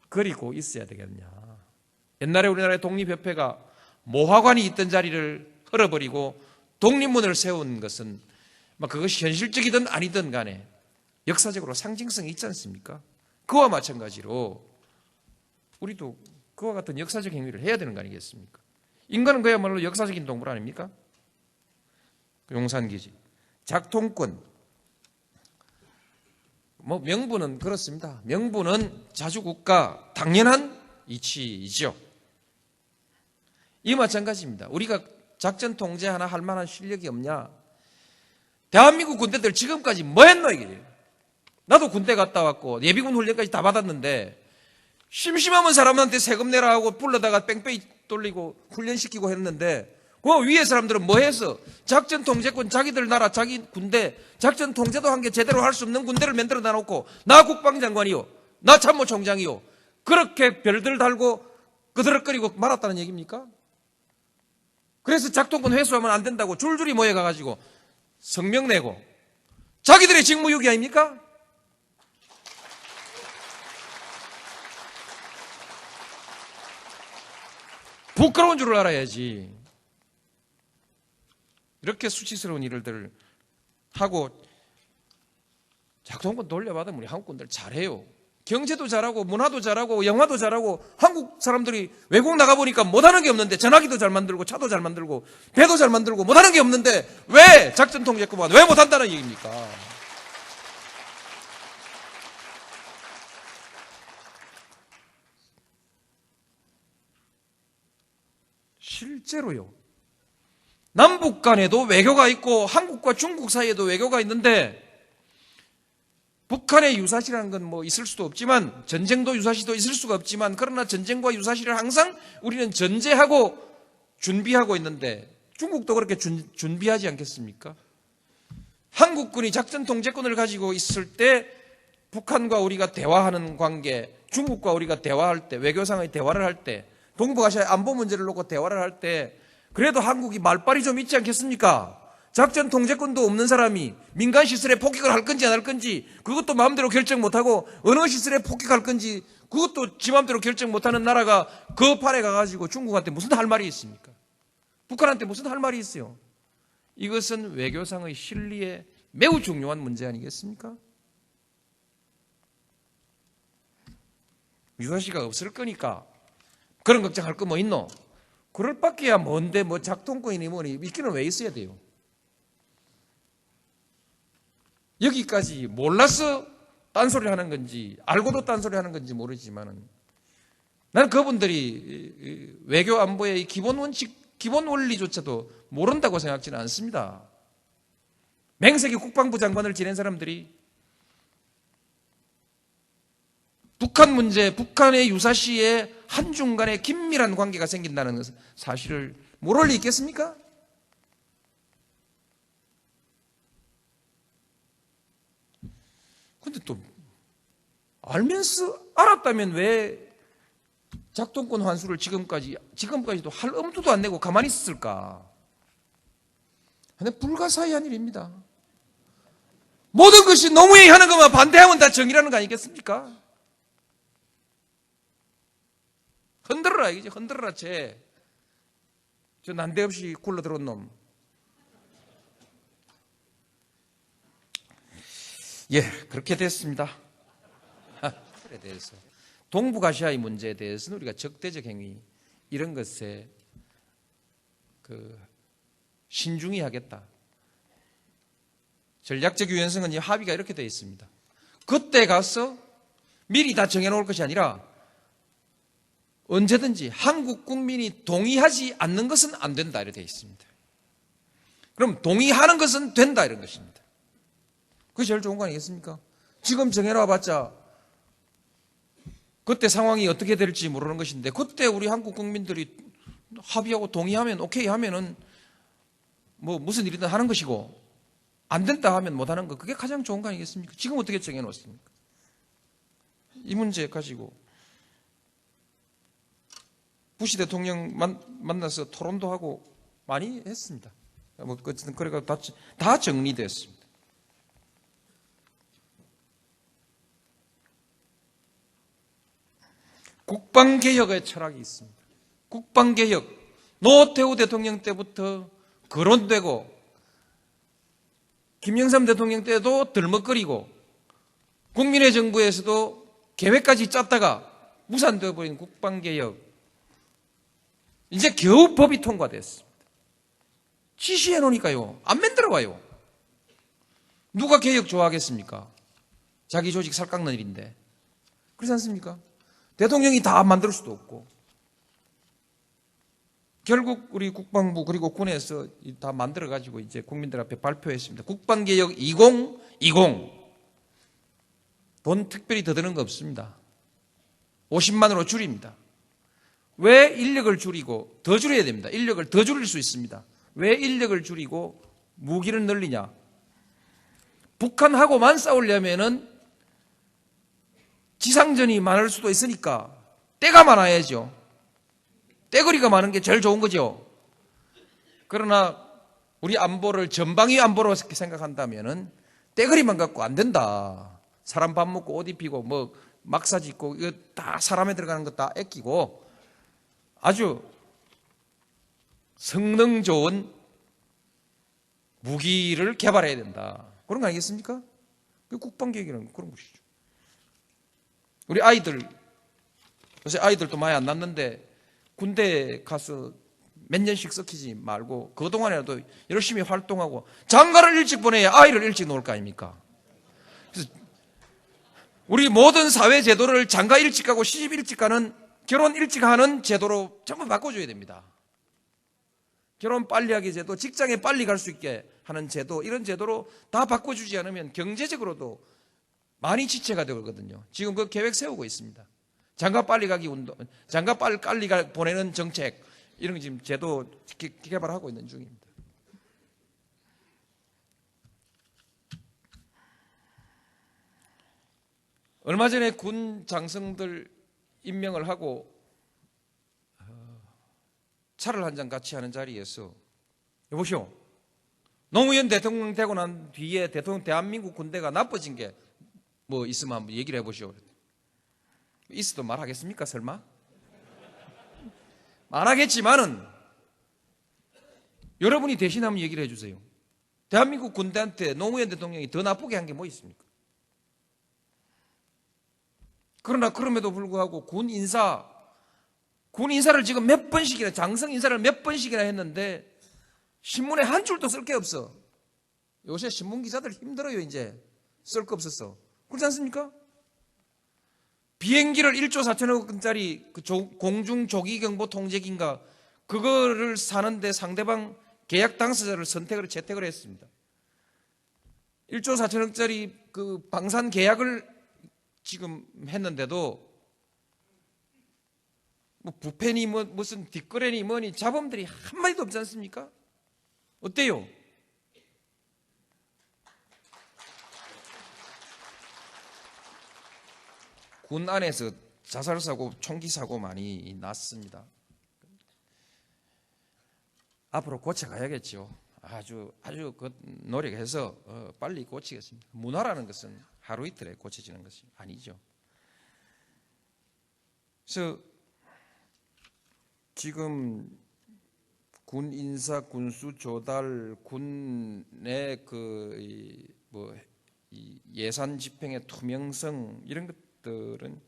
그리고 있어야 되겠냐. 옛날에 우리나라의 독립협회가 모화관이 있던 자리를 헐어버리고 독립문을 세운 것은 그것이 현실적이든 아니든 간에 역사적으로 상징성이 있지 않습니까? 그와 마찬가지로 우리도 그와 같은 역사적 행위를 해야 되는 거 아니겠습니까? 인간은 그야말로 역사적인 동물 아닙니까? 용산기지, 작통권, 뭐 명분은 그렇습니다. 명분은 자주국가 당연한 이치이죠. 이 마찬가지입니다. 우리가 작전 통제 하나 할 만한 실력이 없냐? 대한민국 군대들 지금까지 뭐 했노 이게? 나도 군대 갔다 왔고 예비군 훈련까지 다 받았는데 심심하면 사람한테 세금 내라 하고 불러다가 뺑뺑이 돌리고 훈련시키고 했는데 그 위에 사람들은 뭐 해서 작전 통제권 자기들 나라 자기 군대 작전 통제도 한 게 제대로 할 수 없는 군대를 만들어 놔놓고 나 국방장관이요 나 참모총장이요 그렇게 별들 달고 그드럭거리고 말았다는 얘기입니까? 그래서 작동권 회수하면 안 된다고 줄줄이 모여가가지고 성명 내고 자기들의 직무유기 아닙니까? 부끄러운 줄을 알아야지. 이렇게 수치스러운 일들을 하고 작동권 돌려받으면 우리 한국군들 잘해요. 경제도 잘하고 문화도 잘하고 영화도 잘하고 한국 사람들이 외국 나가보니까 못하는 게 없는데 전화기도 잘 만들고 차도 잘 만들고 배도 잘 만들고 못하는 게 없는데 왜 작전 통제권만 왜 못한다는 얘기입니까? 실제로요. 남북 간에도 외교가 있고 한국과 중국 사이에도 외교가 있는데 북한의 유사시라는 건 뭐 있을 수도 없지만 전쟁도 유사시도 있을 수가 없지만 그러나 전쟁과 유사시를 항상 우리는 전제하고 준비하고 있는데 중국도 그렇게 준비하지 않겠습니까? 한국군이 작전 통제권을 가지고 있을 때 북한과 우리가 대화하는 관계, 중국과 우리가 대화할 때 외교상의 대화를 할 때 동북아시아 안보 문제를 놓고 대화를 할 때 그래도 한국이 말빨이 좀 있지 않겠습니까? 작전 통제권도 없는 사람이 민간 시설에 폭격을 할 건지 안 할 건지 그것도 마음대로 결정 못하고 어느 시설에 폭격할 건지 그것도 지 마음대로 결정 못하는 나라가 그 판에 가가지고 중국한테 무슨 할 말이 있습니까? 북한한테 무슨 할 말이 있어요? 이것은 외교상의 실리에 매우 중요한 문제 아니겠습니까? 유사시가 없을 거니까 그런 걱정할 거 뭐 있노? 그럴 밖에야 뭔데 뭐 작동권이니 뭐니 있기는 왜 있어야 돼요? 여기까지 몰라서 딴소리 하는 건지 알고도 딴소리 하는 건지 모르지만은 나는 그분들이 외교 안보의 기본 원칙, 기본 원리조차도 모른다고 생각지는 않습니다. 맹세기 국방부 장관을 지낸 사람들이 북한 문제, 북한의 유사시에 한중 간에 긴밀한 관계가 생긴다는 사실을 모를 리 있겠습니까? 근데 또 알았다면 왜 작동권 환수를 지금까지도 할 엄두도 안 내고 가만히 있었을까? 근데 불가사의한 일입니다. 모든 것이 노무현이 하는 것만 반대하면 다 정의라는 거 아니겠습니까? 흔들어라 이거지. 흔들어라 저 난데없이 굴러들어온 놈. 예, 그렇게 됐습니다. 그래 대해서 동북아시아의 문제에 대해서는 우리가 적대적 행위 이런 것에 신중히 하겠다. 전략적 유연성은 합의가 이렇게 되어 있습니다. 그때 가서 미리 다 정해놓을 것이 아니라 언제든지 한국 국민이 동의하지 않는 것은 안 된다 이렇게 되어 있습니다. 그럼 동의하는 것은 된다 이런 것입니다. 그게 제일 좋은 거 아니겠습니까? 지금 정해놔봤자 그때 상황이 어떻게 될지 모르는 것인데 그때 우리 한국 국민들이 합의하고 동의하면 오케이 하면은 뭐 무슨 일이든 하는 것이고 안 된다 하면 못 하는 거 그게 가장 좋은 거 아니겠습니까? 지금 어떻게 정해놓습니까? 이 문제 가지고 부시 대통령 만나서 토론도 하고 많이 했습니다. 뭐 어쨌든 그래가 다 정리됐습니다. 국방개혁의 철학이 있습니다. 국방개혁, 노태우 대통령 때부터 거론되고 김영삼 대통령 때도 들먹거리고 국민의 정부에서도 계획까지 짰다가 무산되어 버린 국방개혁, 이제 겨우 법이 통과됐습니다. 지시해 놓으니까요, 안 만들어와요. 누가 개혁 좋아하겠습니까? 자기 조직 살깎는 일인데. 그렇지 않습니까? 대통령이 다 만들 수도 없고 결국 우리 국방부 그리고 군에서 다 만들어가지고 이제 국민들 앞에 발표했습니다. 국방개혁 2020 돈 특별히 더 드는 거 없습니다. 50만으로 줄입니다. 왜 인력을 줄이고 더 줄여야 됩니다. 인력을 더 줄일 수 있습니다. 왜 인력을 줄이고 무기를 늘리냐? 북한하고만 싸우려면은 지상전이 많을 수도 있으니까 때가 많아야죠. 때거리가 많은 게 제일 좋은 거죠. 그러나 우리 안보를 전방위 안보로 생각한다면은 때거리만 갖고 안 된다. 사람 밥 먹고 옷 입히고 뭐 막사 짓고 이거 다 사람에 들어가는 거 다 아끼고 아주 성능 좋은 무기를 개발해야 된다. 그런 거 아니겠습니까? 국방개혁이라는 그런 것이죠. 우리 아이들, 요새 아이들도 많이 안 낳는데 군대 가서 몇 년씩 썩히지 말고 그동안에도 열심히 활동하고 장가를 일찍 보내야 아이를 일찍 놓을 거 아닙니까? 그래서 우리 모든 사회 제도를 장가 일찍 가고 시집 일찍 가는, 결혼 일찍 하는 제도로 전부 바꿔줘야 됩니다. 결혼 빨리 하기 제도, 직장에 빨리 갈 수 있게 하는 제도, 이런 제도로 다 바꿔주지 않으면 경제적으로도 많이 지체가 되거든요. 지금 그 계획 세우고 있습니다. 장가 빨리 가기 운동, 장가 빨리 보내는 정책, 이런 거 지금 제도 개발하고 있는 중입니다. 얼마 전에 군 장성들 임명을 하고 차를 한 잔 같이 하는 자리에서 여보시오, 노무현 대통령 되고 난 뒤에 대한민국 군대가 나빠진 게 뭐 있으면 한번 얘기를 해보시오. 있어도 말하겠습니까 설마? 말하겠지만은 여러분이 대신 한번 얘기를 해주세요. 대한민국 군대한테 노무현 대통령이 더 나쁘게 한 게 뭐 있습니까? 그러나 그럼에도 불구하고 군 인사를 지금 몇 번씩이나, 장성 인사를 몇 번씩이나 했는데 신문에 한 줄도 쓸 게 없어. 요새 신문 기자들 힘들어요. 이제 쓸 거 없었어. 그렇지 않습니까? 비행기를 1조 4천억 원짜리 그 공중조기경보 통제기인가 그거를 사는데 상대방 계약 당사자를 채택을 했습니다. 1조 4천억짜리 그 방산 계약을 지금 했는데도 뭐 부패니 무슨 뒷거래니 뭐니 자범들이 한마디도 없지 않습니까? 어때요? 군 안에서 자살사고, 총기사고 많이 났습니다. 앞으로 고쳐가야겠죠. 아주 노력해서 빨리 고치겠습니다. 문화라는 것은 하루 이틀에 고쳐지는 것이 아니죠. 그래서 지금 군 인사, 군수 조달, 군의 예산 집행의 투명성 이런 것들은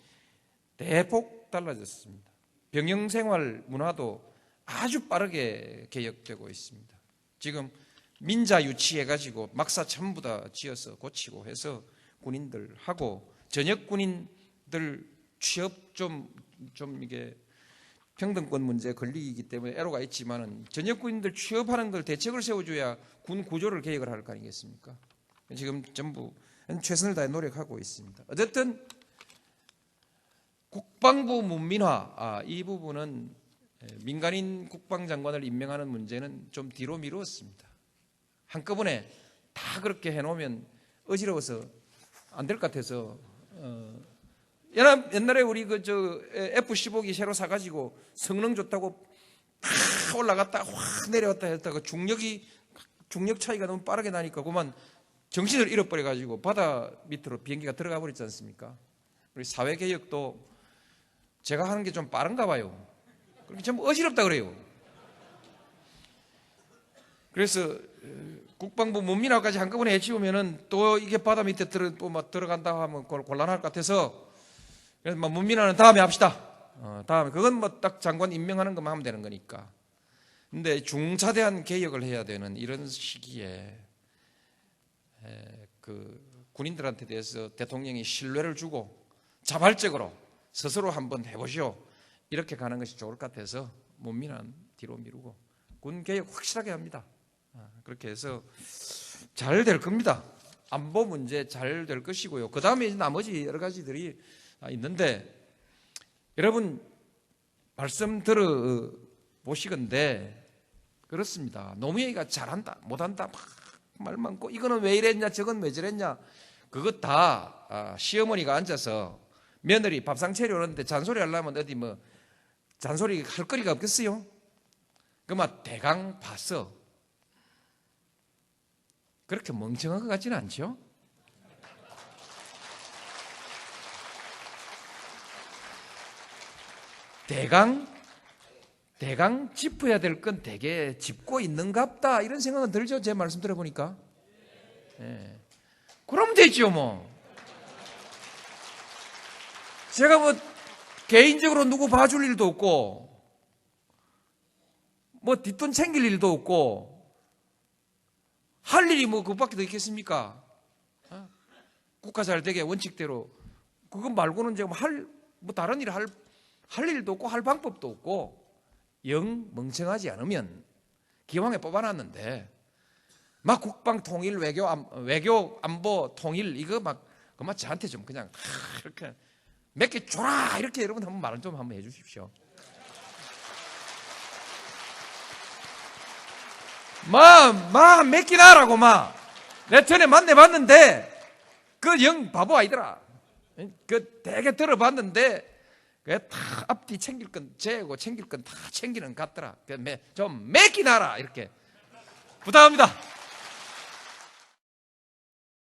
대폭 달라졌습니다. 병영생활 문화도 아주 빠르게 개혁되고 있습니다. 지금 민자 유치해가지고 막사 전부 다 지어서 고치고 해서 군인들하고 전역 군인들 취업 좀 이게 평등권 문제에 걸리기 때문에 애로가 있지만은 전역 군인들 취업하는 걸 대책을 세워줘야 군 구조를 개혁을 할 거 아니겠습니까? 지금 전부 최선을 다해 노력하고 있습니다. 어쨌든 국방부 문민화 이 부분은 민간인 국방장관을 임명하는 문제는 좀 뒤로 미루었습니다. 한꺼번에 다 그렇게 해놓으면 어지러워서 안 될 것 같아서 옛날에 우리 F-15기 새로 사가지고 성능 좋다고 팍 올라갔다 확 내려왔다 했다가 중력 차이가 너무 빠르게 나니까 그만 정신을 잃어버려가지고 바다 밑으로 비행기가 들어가 버렸지 않습니까? 우리 사회개혁도 제가 하는 게 좀 빠른가 봐요. 그렇게 전부 어지럽다 그래요. 그래서 국방부 문민화까지 한꺼번에 해치우면은 또 이게 바다 밑에 들어간다 하면 곤란할 것 같아서 그래서 문민화는 다음에 합시다. 다음에 그건 딱 장관 임명하는 것만 하면 되는 거니까. 근데 중차대한 개혁을 해야 되는 이런 시기에 그 군인들한테 대해서 대통령이 신뢰를 주고 자발적으로 스스로 한번 해보시오. 이렇게 가는 것이 좋을 것 같아서 문민화는 뒤로 미루고 군 개혁 확실하게 합니다. 그렇게 해서 잘 될 겁니다. 안보 문제 잘 될 것이고요. 그 다음에 나머지 여러 가지들이 있는데 여러분 말씀 들어보시건대 그렇습니다. 노무현이가 잘한다 못한다 막 말 많고 이거는 왜 이랬냐 저건 왜 저랬냐 그것 다 시어머니가 앉아서 며느리 밥상 차려오는데 잔소리 하려면 어디 뭐 잔소리 할 거리가 없겠어요? 그만 대강 봤어. 그렇게 멍청한 것 같지는 않죠? 대강 짚어야 될 건 되게 짚고 있는갑다 이런 생각은 들죠? 제 말씀 들어보니까. 예. 그럼 되죠 뭐. 제가 뭐 개인적으로 누구 봐줄 일도 없고 뭐 뒷돈 챙길 일도 없고 할 일이 뭐 그것밖에 더 있겠습니까? 국가 잘 되게 원칙대로 그것 말고는 제가 뭐 다른 일 할 일도 없고 할 방법도 없고 영 멍청하지 않으면 기왕에 뽑아놨는데 막 국방 통일 외교 안보 통일 이거 막 그만 저한테 좀 그냥 이렇게 몇 개 줘라 이렇게 여러분 한번 말을 좀 한번 해주십시오. 몇 개 나라고 내 전에 만나봤는데 그 영 바보 아니더라. 그 되게 들어봤는데 다 앞뒤 챙길 건 재고 챙길 건 다 챙기는 것 같더라. 좀 몇 개 나라 이렇게 부탁합니다.